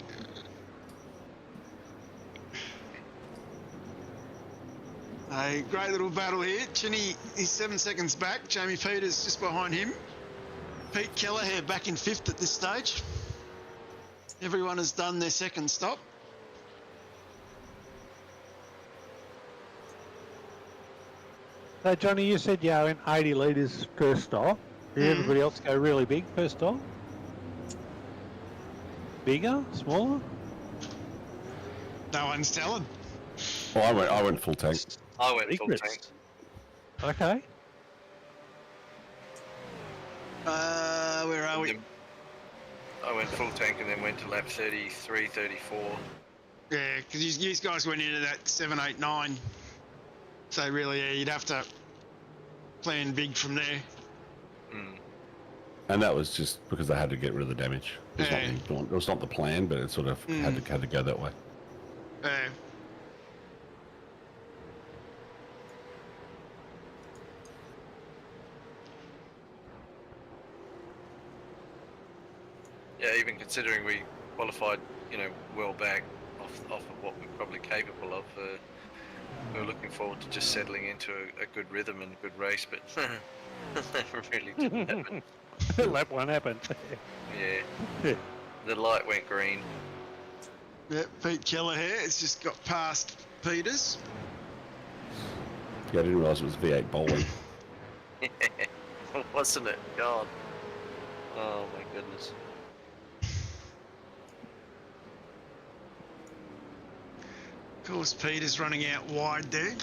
Speaker 1: A great little battle here. Chinny is 7 seconds back. Jamie Peters just behind him. Pete Kelleher back in 5th at this stage. Everyone has done their second stop.
Speaker 4: So Johnny, you said you went 80 litres first stop. Did everybody else go really big first stop? Bigger? Smaller?
Speaker 1: No one's telling.
Speaker 3: Well, I went full tank.
Speaker 6: I went full
Speaker 4: Secrets.
Speaker 6: tank.
Speaker 4: Okay.
Speaker 1: Where are we?
Speaker 6: I went full tank and then went to lap 33, 34.
Speaker 1: Yeah, because you guys went into that 7, 8, 9. So really, yeah, you'd have to plan big from there.
Speaker 3: And that was just because they had to get rid of the damage. It was not the plan, but it sort of had to go that way.
Speaker 6: Yeah, even considering we qualified, well back off of what we're probably capable of, we were looking forward to just settling into a good rhythm and a good race, but that really didn't happen.
Speaker 4: Lap one happened.
Speaker 6: Yeah. The light went green.
Speaker 1: Yeah, Pete Kelleher has just got past Peters.
Speaker 3: Yeah, I didn't realise it was V8 bowling.
Speaker 6: Wasn't it? God. Oh my goodness.
Speaker 1: Of course, Peters running out wide there.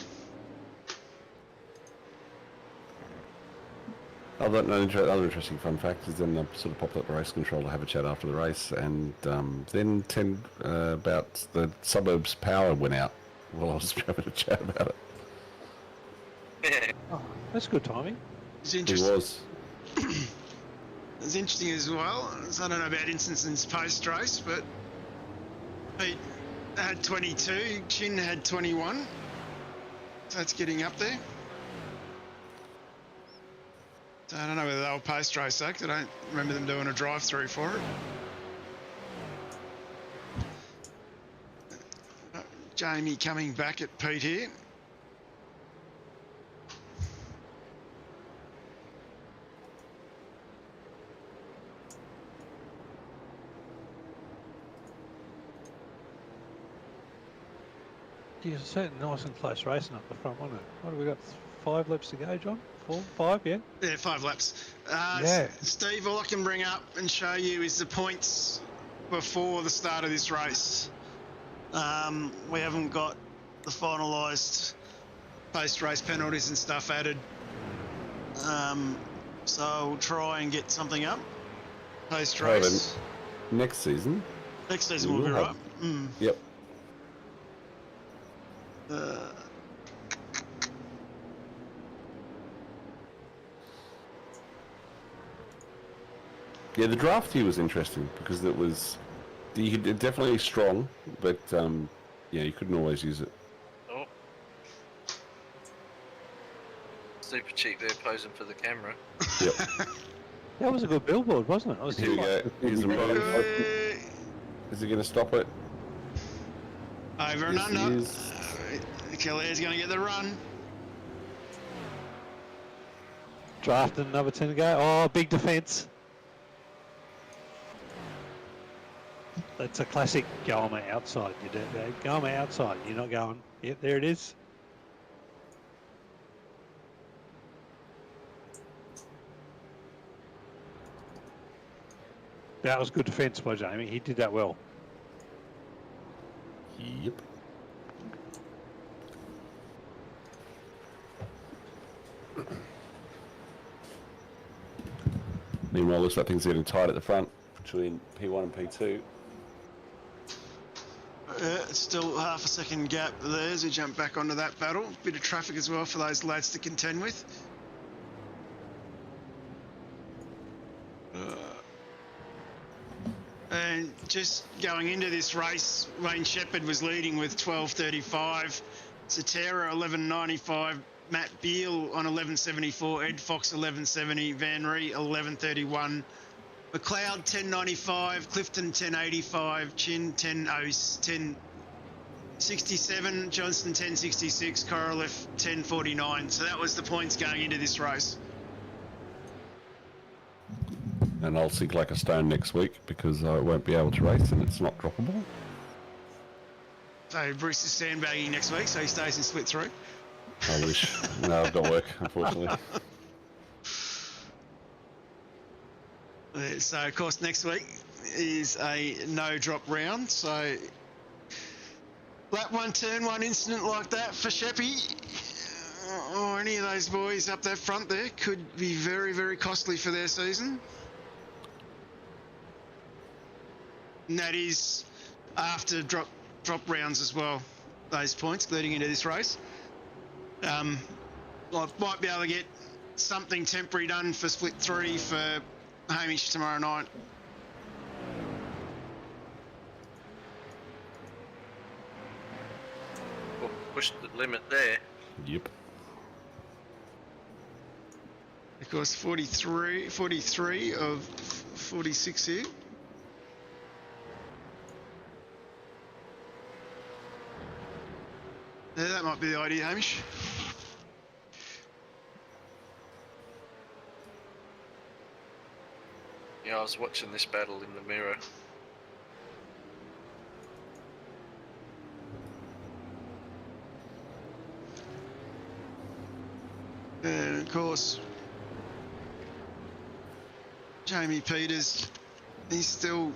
Speaker 3: Other interesting fun fact is then I sort of popped up the race control to have a chat after the race, and then about the suburbs power went out while I was having a chat about it.
Speaker 4: Oh, that's good timing.
Speaker 1: It's
Speaker 3: It
Speaker 1: interesting.
Speaker 3: was.
Speaker 1: It's interesting as well. So I don't know about Insenson's post-race, but Pete had 22, Chin had 21. So it's getting up there. So I don't know whether they were post-race though, 'cause I don't remember them doing a drive-through for it. Jamie coming back at Pete here.
Speaker 4: Geez, it's certainly nice and close racing up the front, wasn't it? What have we got? 5 laps to go, John? 4, 5, yeah?
Speaker 1: Yeah, 5 laps.
Speaker 4: Yeah.
Speaker 1: Steve, all I can bring up and show you is the points before the start of this race. We haven't got the finalised post-race penalties and stuff added. So we'll try and get something up post-race.
Speaker 3: Next season.
Speaker 1: Next season will be right.
Speaker 3: Yep. Yeah, the draft here was interesting because it was definitely strong, but yeah, you couldn't always use it.
Speaker 6: Oh. Super cheap there posing for the camera.
Speaker 3: Yep.
Speaker 4: That was a good billboard, wasn't it? I was
Speaker 3: Here we go. Here's the move. Is he going to stop it?
Speaker 1: Over and
Speaker 3: Yes, he
Speaker 1: under.
Speaker 3: is.
Speaker 1: Kelly's going to get the run.
Speaker 4: Drafting another 10 to go. Oh, big defence. That's a classic go on my outside. You don't go on my outside. You're not going. Yep, there it is. That was good defence by Jamie. He did that well.
Speaker 3: Yep. Meanwhile, looks like things are getting tight at the front between P1 and P2.
Speaker 1: Still half a second gap there as we jump back onto that battle. Bit of traffic as well for those lads to contend with. And just going into this race, Wayne Shepherd was leading with 12.35, Zatera 11.95, Matt Beale on 11.74, Ed Fox 11.70, Van Ree 11.31, McLeod 10.95, Clifton 10.85, Chin 10.67, Johnston 10.66, Korolev 10.49. So that was the points going into this race.
Speaker 3: And I'll sink like a stone next week because I won't be able to race and it's not droppable.
Speaker 1: So Bruce is sandbagging next week, so he stays in split 3.
Speaker 3: I wish. No, I've got work, unfortunately.
Speaker 1: So, of course, next week is a no-drop round. So, lap 1, turn 1 incident like that for Sheppy or any of those boys up that front there could be very, very costly for their season. And that is after drop rounds as well, those points leading into this race. I might be able to get something temporary done for split 3 for Hamish tomorrow night.
Speaker 6: Well, pushed the limit there.
Speaker 3: Yep.
Speaker 1: Of course, 43 of 46 here. Yeah, that might be the idea, Hamish.
Speaker 6: Yeah, I was watching this battle in the mirror.
Speaker 1: And of course, Jamie Peters, he's still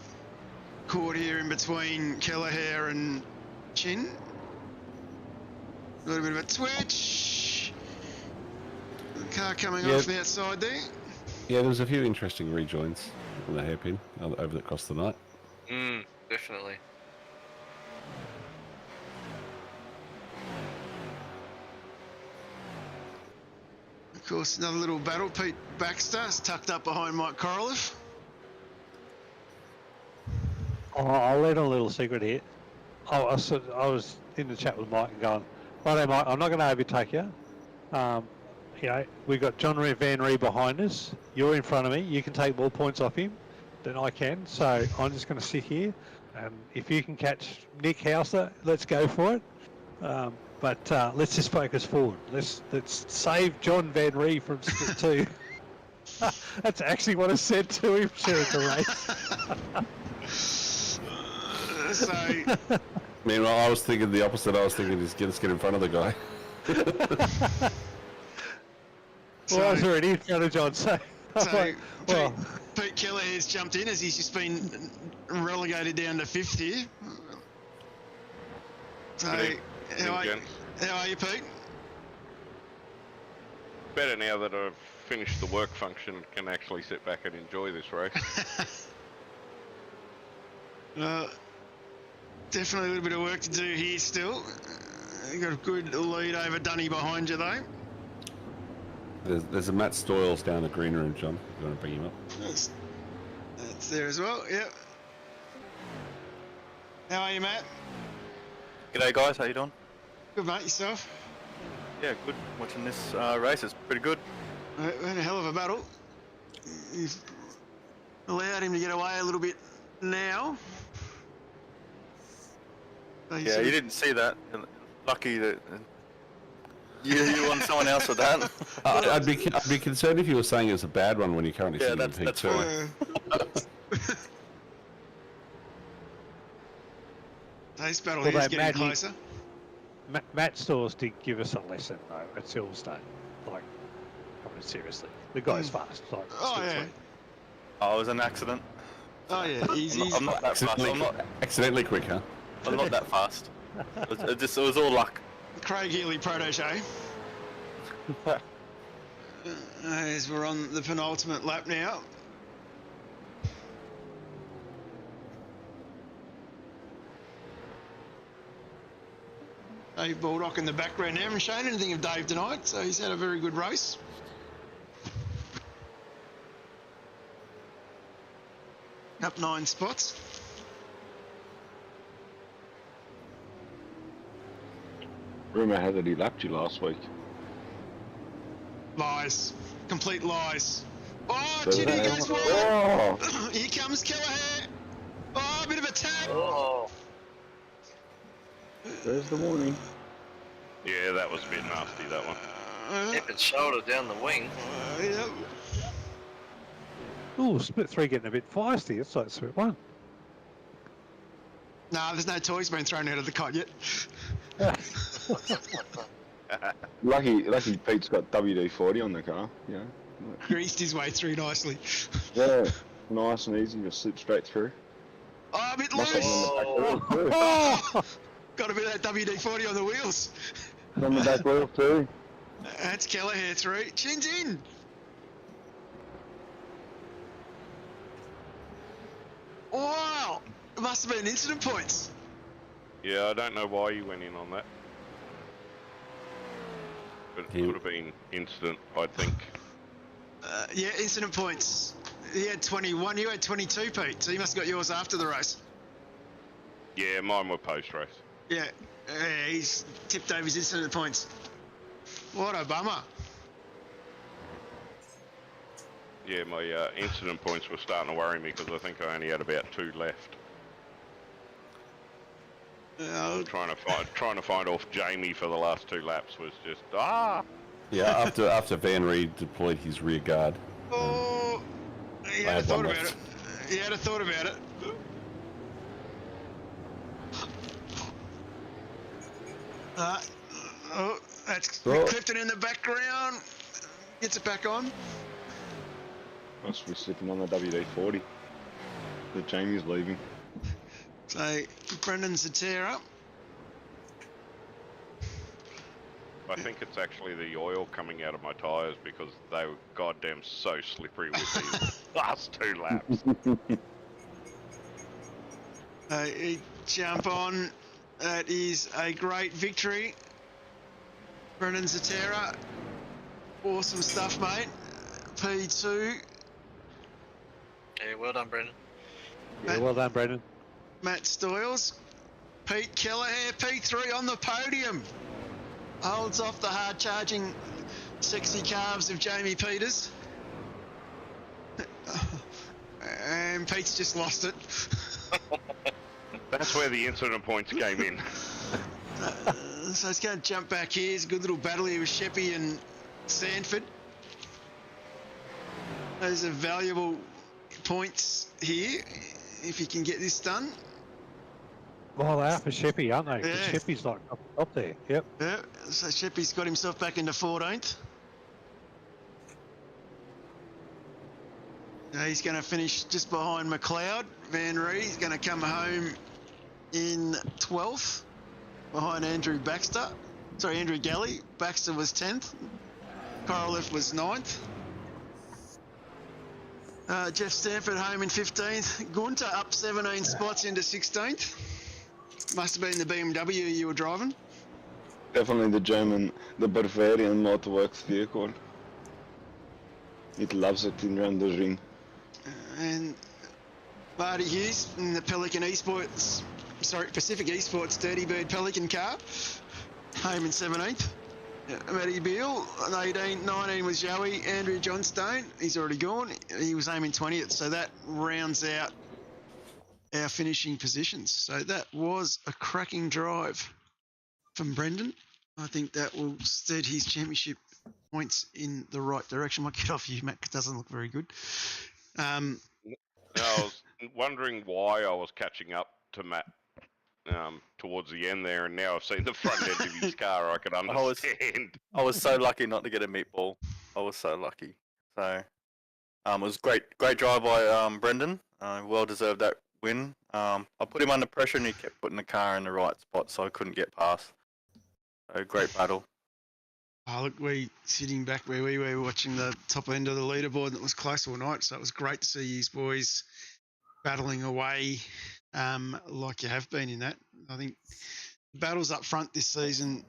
Speaker 1: caught here in between Kelleher and Chin. A little bit of a twitch. The car coming off the outside there.
Speaker 3: Yeah, there was a few interesting rejoins on the hairpin across the night.
Speaker 6: Definitely.
Speaker 1: Of course, another little battle. Pete Baxter is tucked up behind Mike Korolev.
Speaker 4: Oh, I'll let on a little secret here. I was in the chat with Mike and going, righto, Mike, I'm not going to overtake you. You know, we've got John Van Ree behind us. You're in front of me. You can take more points off him than I can. So I'm just going to sit here. If you can catch Nick Hauser, let's go for it. But let's just focus forward. Let's save John Van Ree from split 2. That's actually what I said to him during the race.
Speaker 1: So,
Speaker 3: Meanwhile, I was thinking the opposite. I was thinking, let's get in front of the guy.
Speaker 4: Well, I was already in front of John, so
Speaker 1: Pete Kelleher's jumped in as he's just been relegated down to 5th here. So, how are you, Pete?
Speaker 7: Better now that I've finished the work function, can actually sit back and enjoy this race.
Speaker 1: Definitely a little bit of work to do here still. You got a good lead over Dunny behind you though.
Speaker 3: There's a Matt Stoyles down the green room, John. You want to bring him up?
Speaker 1: Matt's there as well. Yep. How are you, Matt?
Speaker 8: G'day guys, how you doing?
Speaker 1: Good, mate. Yourself?
Speaker 8: Yeah, good. Watching this race, it's pretty good.
Speaker 1: We had a hell of a battle. You've allowed him to get away a little bit now. So
Speaker 8: Yeah, you didn't see that. Lucky that you won someone else with that.
Speaker 3: I'd be concerned if you were saying it's a bad one when you're currently
Speaker 8: Yeah,
Speaker 3: sitting in
Speaker 8: that's
Speaker 3: P2.
Speaker 8: fine.
Speaker 1: This battle
Speaker 4: Well,
Speaker 1: is
Speaker 4: that
Speaker 1: getting
Speaker 4: Matt,
Speaker 1: closer.
Speaker 4: Matt Stores did give us a lesson though at Silverstone. Like, I mean, seriously, the guy's fast. Like,
Speaker 1: Oh, yeah.
Speaker 4: seriously.
Speaker 8: Oh, it was an accident.
Speaker 1: Oh, yeah.
Speaker 8: I'm not that fast.
Speaker 3: Accidentally quick, huh?
Speaker 8: I'm not that fast. It was all luck.
Speaker 1: Craig Healy protege. As we're on the penultimate lap now. Dave Baldock in the background now. I haven't shown anything of Dave tonight, so he's had a very good race. Up 9 spots.
Speaker 5: Rumour had that he lapped you last week.
Speaker 1: Lies. Complete lies. Oh,
Speaker 5: So
Speaker 1: Ginny
Speaker 5: that-
Speaker 1: goes wide.
Speaker 5: Oh!
Speaker 1: Here comes Kelleher. Oh, a bit of a tap.
Speaker 6: Oh,
Speaker 5: There's the warning.
Speaker 7: Yeah, that was a bit nasty, that one.
Speaker 6: hip and shoulder down the wing.
Speaker 1: Yep.
Speaker 4: Ooh, split 3 getting a bit feisty. It's like split 1.
Speaker 1: Nah, there's no toys been thrown out of the cot yet.
Speaker 5: Lucky Pete's got WD-40 on the car, you know.
Speaker 1: Greased his way through nicely.
Speaker 5: Yeah, nice and easy, just slip straight through.
Speaker 1: Oh, a bit
Speaker 5: Must have
Speaker 1: loose.
Speaker 5: been on the back wheel too.
Speaker 1: Oh, got a bit of that WD-40 on the wheels.
Speaker 5: On the back wheel too.
Speaker 1: That's Kelleher through. Chin's in. Wow. It must have been incident points.
Speaker 7: Yeah, I don't know why you went in on that. But it could have been incident, I think.
Speaker 1: Yeah, incident points. He had 21, you had 22, Pete, so you must have got yours after the race.
Speaker 7: Yeah, mine were post-race.
Speaker 1: Yeah, he's tipped over his incident points. What a bummer.
Speaker 7: Yeah, my incident points were starting to worry me because I think I only had about 2 left. Trying to find off Jamie for the last 2 laps was just
Speaker 3: Yeah, after Van Reed deployed his rear guard.
Speaker 1: Oh, he
Speaker 3: I
Speaker 1: had a
Speaker 3: had
Speaker 1: thought
Speaker 3: one
Speaker 1: about it.
Speaker 3: left.
Speaker 1: He had a thought about it. Oh, that's Clifton in the background. Gets it back on.
Speaker 5: Must be slipping on the WD-40. The Jamie's leaving.
Speaker 1: So, Brendan Zatera.
Speaker 7: I think it's actually the oil coming out of my tyres because they were goddamn so slippery with these last 2 laps.
Speaker 1: He jump on. That is a great victory. Brendan Zatera. Awesome stuff, mate. P2.
Speaker 6: Yeah, well done, Brendan.
Speaker 4: Yeah, well done, Brendan.
Speaker 1: Matt Stoyles. Pete Kelleher, P3 on the podium. Holds off the hard-charging, sexy calves of Jamie Peters. And Pete's just lost it.
Speaker 7: That's where the incident points came in.
Speaker 1: So it's going to jump back here. It's a good little battle here with Sheppy and Sanford. Those are valuable points here if you can get this done.
Speaker 4: Well, they are for Sheppy, aren't they? 'Cause
Speaker 1: Yeah.
Speaker 4: Sheppy's like up there. Yep.
Speaker 1: Yeah, so Sheppy's got himself back into 14th. Now he's going to finish just behind McLeod. Van Ree's going to come home in 12th behind Andrew Baxter. Sorry, Andrew Galley. Baxter was 10th. Korolev was 9th. Jeff Stanford home in 15th. Gunther up 17 spots into 16th. Must have been the BMW you were driving.
Speaker 5: Definitely the German, the Bavarian Motorworks vehicle. It loves it in around the ring.
Speaker 1: And Marty Hughes in the Pacific Esports Dirty Bird Pelican car. Home in 17th. Matty Beale, 18, 19 was Joey. Andrew Johnstone, he's already gone. He was aiming 20th, so that rounds out our finishing positions. So that was a cracking drive from Brendan. I think that will stead his championship points in the right direction. Might get off you, Matt, 'cause it doesn't look very good.
Speaker 7: I was wondering why I was catching up to Matt towards the end there, and now I've seen the front end of his car. I could understand.
Speaker 8: I was so lucky not to get a meatball. I was so lucky. So it was great drive by Brendan. Well deserved that win. I put him under pressure and he kept putting the car in the right spot, so I couldn't get past. So great battle.
Speaker 1: Oh, look, we sitting back where we were watching the top end of the leaderboard, and it was close all night. So it was great to see you boys battling away like you have been in that. I think battles up front this season,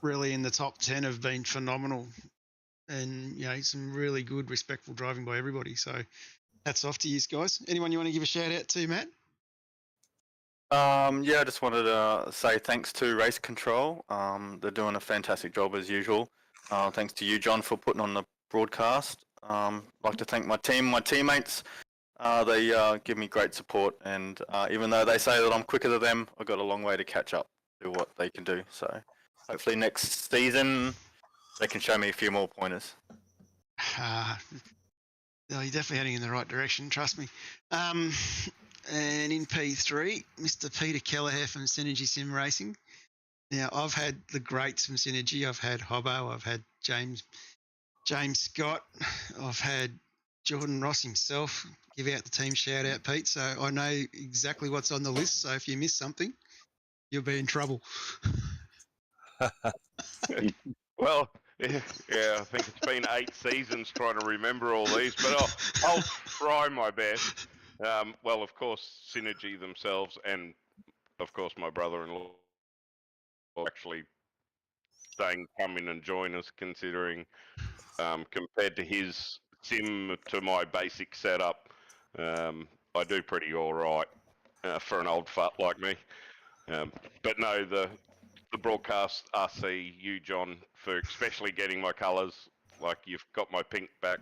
Speaker 1: really in the top 10, have been phenomenal, and some really good, respectful driving by everybody. So hats off to you guys. Anyone you want to give a shout out to, Matt?
Speaker 8: Yeah, I just wanted to say thanks to Race Control. They're doing a fantastic job as usual. Thanks to you, John, for putting on the broadcast. I'd like to thank my team, my teammates. They give me great support, and even though they say that I'm quicker than them, I've got a long way to catch up to what they can do. So hopefully next season they can show me a few more pointers.
Speaker 1: You're definitely heading in the right direction, trust me. And in P3, Mr. Peter Kelleher from Synergy Sim Racing. Now, I've had the greats from Synergy. I've had Hobbo. I've had James Scott. I've had Jordan Ross himself. Give out the team shout out, Pete. So I know exactly what's on the list. So if you miss something, you'll be in trouble.
Speaker 7: Well, yeah, I think it's been 8 seasons trying to remember all these, but I'll try my best. Well, of course, Synergy themselves, and of course my brother-in-law actually saying come in and join us, considering compared to his sim to my basic setup, I do pretty all right for an old fart like me. But no, the broadcast, RC, you, John, for especially getting my colours. Like, you've got my pink back,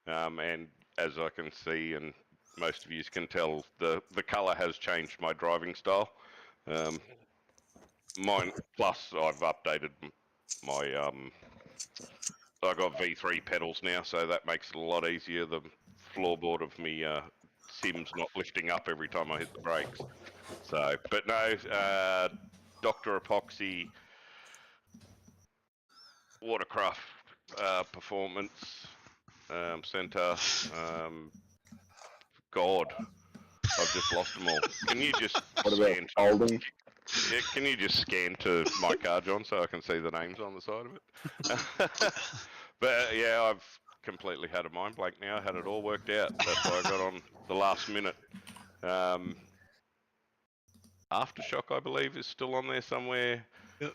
Speaker 7: and as I can see, and most of you can tell, the colour has changed my driving style. Mine, plus I've updated my, I got V3 pedals now, so that makes it a lot easier. The floorboard of me sim's not lifting up every time I hit the brakes. So, but no, Dr. Epoxy, Watercraft Performance Centre, God, I've just lost them all. Can you just scan? Yeah, can you just scan to my car, John, so I can see the names on the side of it? But yeah, I've completely had a mind blank now. I had it all worked out. That's why I got on the last minute. Aftershock, I believe, is still on there somewhere.
Speaker 1: Yep.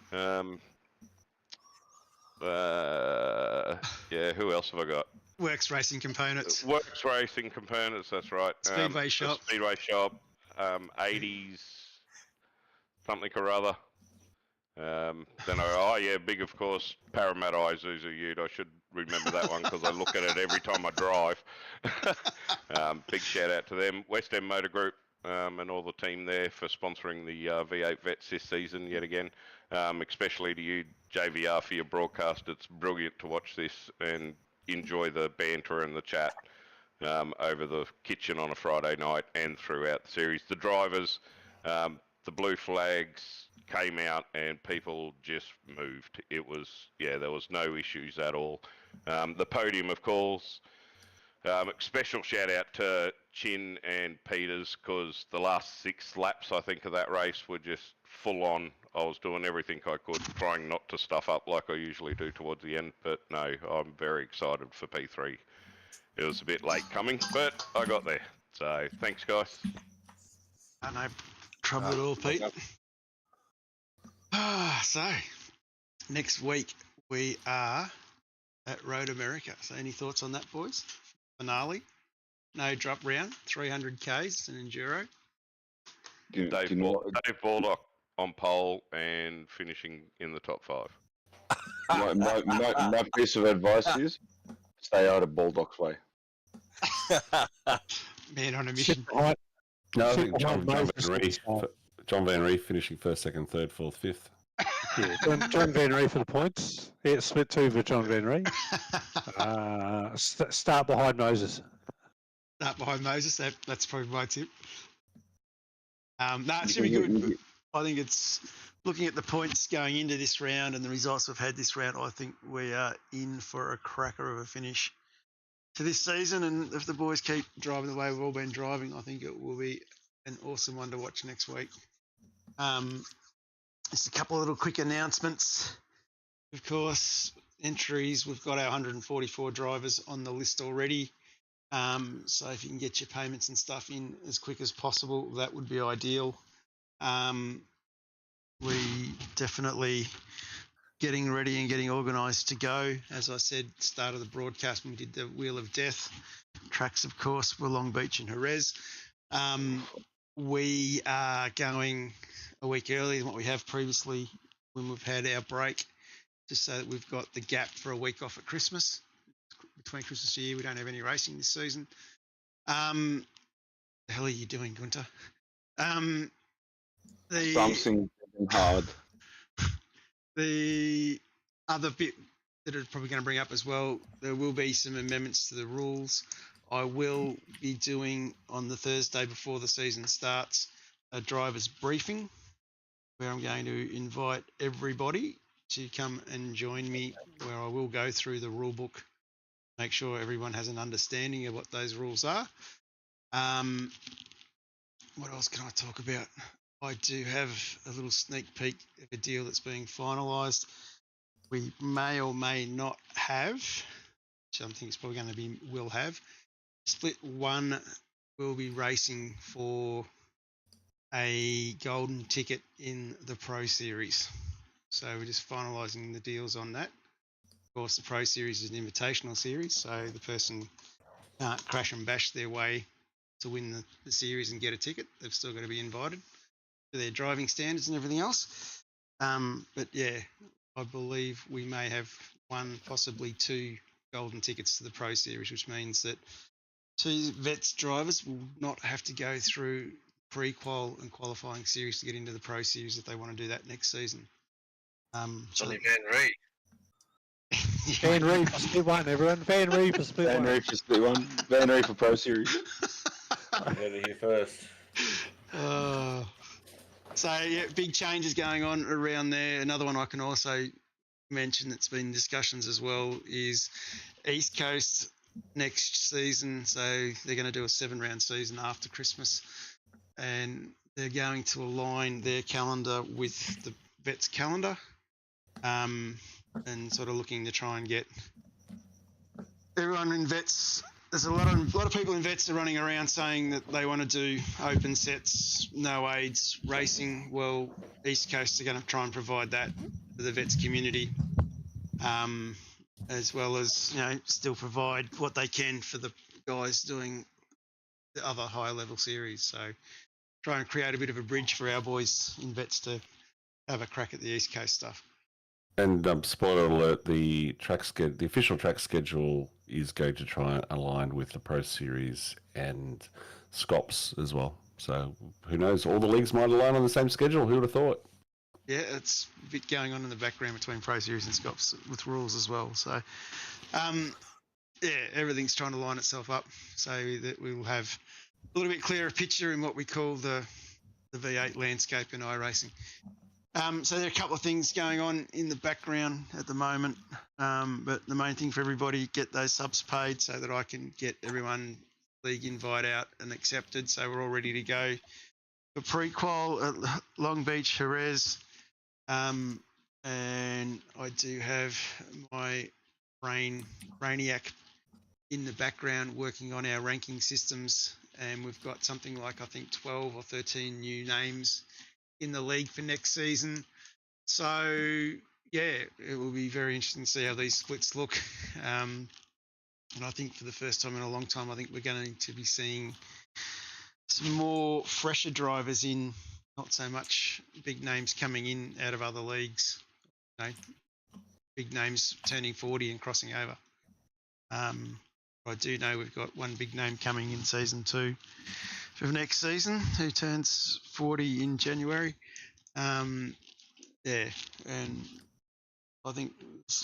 Speaker 7: Yeah, who else have I got?
Speaker 1: Works Racing Components.
Speaker 7: Works Racing Components, that's right.
Speaker 1: Speedway Shop.
Speaker 7: Speedway Shop. 80s, something or other. Then big, of course, Parramatta Isuzu Ute. I should remember that one because I look at it every time I drive. Big shout out to them. West End Motor Group and all the team there for sponsoring the V8 Vets this season yet again. Especially to you, JVR, for your broadcast. It's brilliant to watch this and enjoy the banter and the chat over the kitchen on a Friday night and throughout the series. The drivers, the blue flags came out and people just moved. It was, there was no issues at all. The podium, of course, special shout out to Chin and Peters, because the last 6 laps, I think, of that race were just full on. I was doing everything I could, trying not to stuff up like I usually do towards the end, but no, I'm very excited for P3. It was a bit late coming, but I got there. So thanks, guys.
Speaker 1: No trouble at all, Pete. So next week we are at Road America. So any thoughts on that, boys? Finale? no drop round, 300 Ks, an enduro.
Speaker 5: Do
Speaker 7: Dave,
Speaker 5: you know what?
Speaker 7: Dave Baldock on pole and finishing in the top 5.
Speaker 5: My piece of advice is stay out of Baldock's way.
Speaker 1: Man on a
Speaker 4: Sit
Speaker 1: mission.
Speaker 4: behind,
Speaker 3: No, I
Speaker 4: sit
Speaker 3: think
Speaker 4: behind Moses.
Speaker 3: John Van Reef finishing first, second, third, fourth, fifth.
Speaker 4: Yeah, John Van Reef for the points. Yeah, split 2 for John Van Reef. Start behind Moses.
Speaker 1: Start behind Moses. That's probably my tip. No, it should be good. I think it's looking at the points going into this round and the results we've had this round. I think we are in for a cracker of a finish to this season. And if the boys keep driving the way we've all been driving, I think it will be an awesome one to watch next week. Just a couple of little quick announcements. Of course, entries. We've got our 144 drivers on the list already. So if you can get your payments and stuff in as quick as possible, that would be ideal. We definitely getting ready and getting organised to go. As I said, start of the broadcast when we did the Wheel of Death. Tracks, of course, were Long Beach and Jerez. We are going a week earlier than what we have previously when we've had our break, just so that we've got the gap for a week off at Christmas. Between Christmas and New Year, we don't have any racing this season. The hell are you doing, Gunther?
Speaker 5: Something hard.
Speaker 1: The other bit that I'm probably going to bring up as well, there will be some amendments to the rules. I will be doing on the Thursday before the season starts a driver's briefing where I'm going to invite everybody to come and join me, where I will go through the rule book, make sure everyone has an understanding of what those rules are. What else can I talk about? I do have a little sneak peek of a deal that's being finalised. We may or may not have, which I think it's probably going to be will have. Split 1 will be racing for a golden ticket in the Pro Series. So we're just finalising the deals on that. Of course, the Pro Series is an invitational series, so the person can't crash and bash their way to win the series and get a ticket. They've still got to be invited to their driving standards and everything else. But yeah, I believe we may have 1, possibly 2 golden tickets to the Pro Series, which means that 2 vets drivers will not have to go through pre-qual and qualifying series to get into the Pro Series if they want to do that next season.
Speaker 6: Johnny Van Ree.
Speaker 4: Van Reef for split 1, everyone. Van Reef for split 1.
Speaker 5: Van Reef for split 1. Van Reef for Pro Series.
Speaker 2: You heard it here first.
Speaker 1: So yeah, big changes going on around there. Another one I can also mention that's been discussions as well is East Coast next season. So they're going to do a 7-round season after Christmas, and they're going to align their calendar with the Vets calendar, and sort of looking to try and get everyone in Vets. There's a lot of people in Vets are running around saying that they want to do open sets, no aids racing. Well, East Coast are going to try and provide that for the Vets community, as well as, you know, still provide what they can for the guys doing the other higher level series. So try and create a bit of a bridge for our boys in Vets to have a crack at the East Coast stuff.
Speaker 3: And spoiler alert: the official track schedule is going to try and align with the Pro Series and Scops as well. So who knows? All the leagues might align on the same schedule. Who would have thought?
Speaker 1: Yeah, it's a bit going on in the background between Pro Series and Scops with rules as well. So, yeah, everything's trying to line itself up so that we will have a little bit clearer picture in what we call the V8 landscape in iRacing. So there are a couple of things going on in the background at the moment, but the main thing for everybody, get those subs paid so that I can get everyone league invite out and accepted. So we're all ready to go for pre-qual at Long Beach, Jerez. And I do have my Brainiac in the background working on our ranking systems, and we've got something like, I think, 12 or 13 new names in the league for next season. So yeah, it will be very interesting to see how these splits look. And I think for the first time in a long time, I think we're going to be seeing some more fresher drivers in, not so much big names coming in out of other leagues. You know, big names turning 40 and crossing over. I do know we've got one big name coming in season 2 for next season who turns 40 in January. Yeah, and I think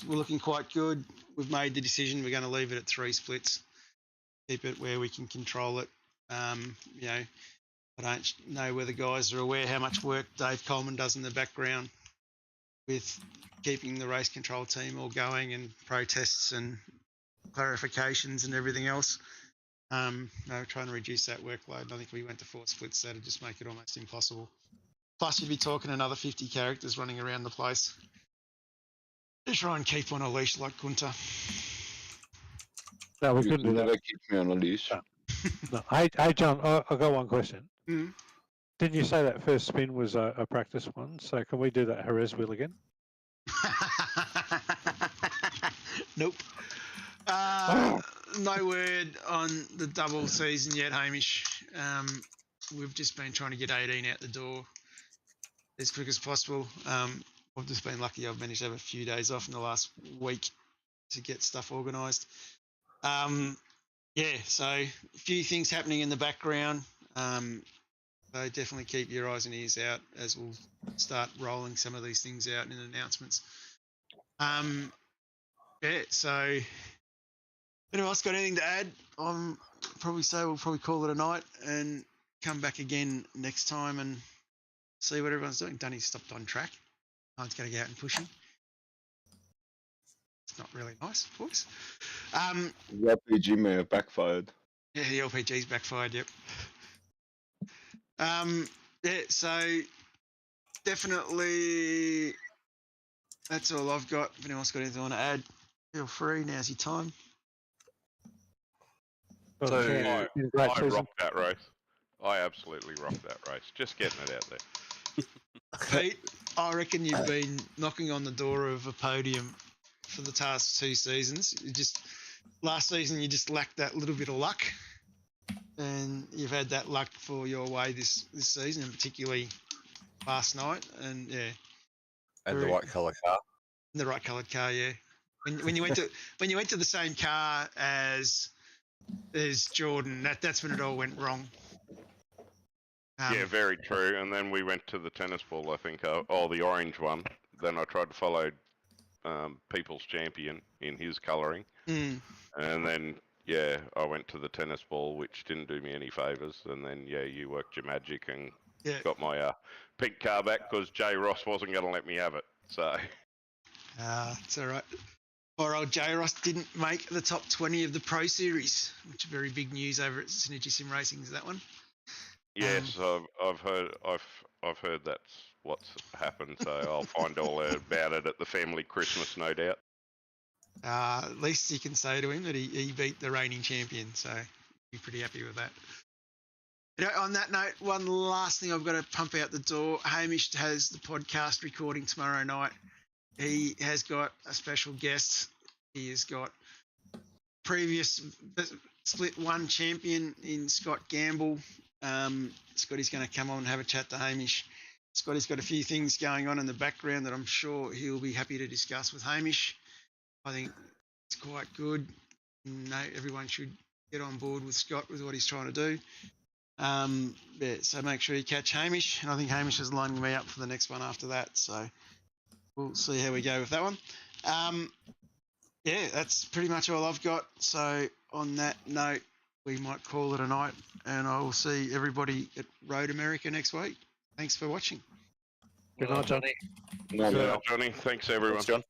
Speaker 1: we're looking quite good. We've made the decision we're going to leave it at 3 splits, keep it where we can control it. You know, I don't know whether guys are aware how much work Dave Coleman does in the background with keeping the race control team all going and protests and clarifications and everything else. No, trying to reduce that workload. I think we went to 4 splits. That'd just make it almost impossible. Plus, you'd be talking another 50 characters running around the place to try and keep on a leash like Gunther.
Speaker 4: No, we
Speaker 5: You
Speaker 4: couldn't do
Speaker 5: can
Speaker 4: that.
Speaker 5: never keep me on a leash.
Speaker 4: No. Hey, John, I've got one question.
Speaker 1: Mm.
Speaker 4: Didn't you say that first spin was a practice one? So can we do that Jerez wheel again?
Speaker 1: Nope. No word on the double season yet, Hamish. We've just been trying to get 18 out the door as quick as possible. I've just been lucky I've managed to have a few days off in the last week to get stuff organised. Yeah, so a few things happening in the background. So definitely keep your eyes and ears out as we'll start rolling some of these things out in announcements. Yeah, so anyone else got anything to add? We'll probably call it a night and come back again next time and see what everyone's doing. Dunny's stopped on track. I've got to go out and push him. It's not really nice, boys.
Speaker 5: The RPG may have backfired.
Speaker 1: Yeah, the LPG's backfired, yep. Yeah, so definitely that's all I've got. If anyone else got anything they want to add, feel free. Now's your time.
Speaker 4: So,
Speaker 7: I
Speaker 4: great season.
Speaker 7: rocked that race. I absolutely rocked that race. Just getting it out there.
Speaker 1: Pete, I reckon you've been knocking on the door of a podium for the past 2 seasons. Last season you just lacked that little bit of luck, and you've had that luck for your way this season, and particularly last night. And yeah,
Speaker 2: And the white colour car.
Speaker 1: the right coloured car, yeah. When you went to the same car as Jordan, that's when it all went wrong.
Speaker 7: Yeah, very true. And then we went to the tennis ball, I think, the orange one. Then I tried to follow People's Champion in his colouring.
Speaker 1: Mm.
Speaker 7: And then, yeah, I went to the tennis ball, which didn't do me any favours. And then, yeah, you worked your magic and got my pink car back because Jay Ross wasn't going to let me have it. So
Speaker 1: It's all right. Poor old Jay Ross didn't make the top 20 of the Pro Series, which is very big news over at Synergy Sim Racing. Is that one?
Speaker 7: yes, I've heard that's what's happened. So I'll find all about it at the family Christmas, no doubt.
Speaker 1: At least you can say to him that he beat the reigning champion, so be pretty happy with that. You know, on that note, one last thing I've got to pump out the door. Hamish has the podcast recording tomorrow night. He has got a special guest. He has got previous Split 1 champion in Scott Gamble. Scotty's going to come on and have a chat to Hamish. Scotty's got a few things going on in the background that I'm sure he'll be happy to discuss with Hamish. I think it's quite good. No, everyone should get on board with Scott with what he's trying to do. Yeah, so make sure you catch Hamish. And I think Hamish is lining me up for the next one after that. So we'll see how we go with that one. Yeah, that's pretty much all I've got. So on that note, we might call it a night, and I will see everybody at Road America next week. Thanks for watching.
Speaker 4: Good night, Johnny.
Speaker 5: No,
Speaker 7: Johnny, thanks everyone.
Speaker 8: Thanks, John.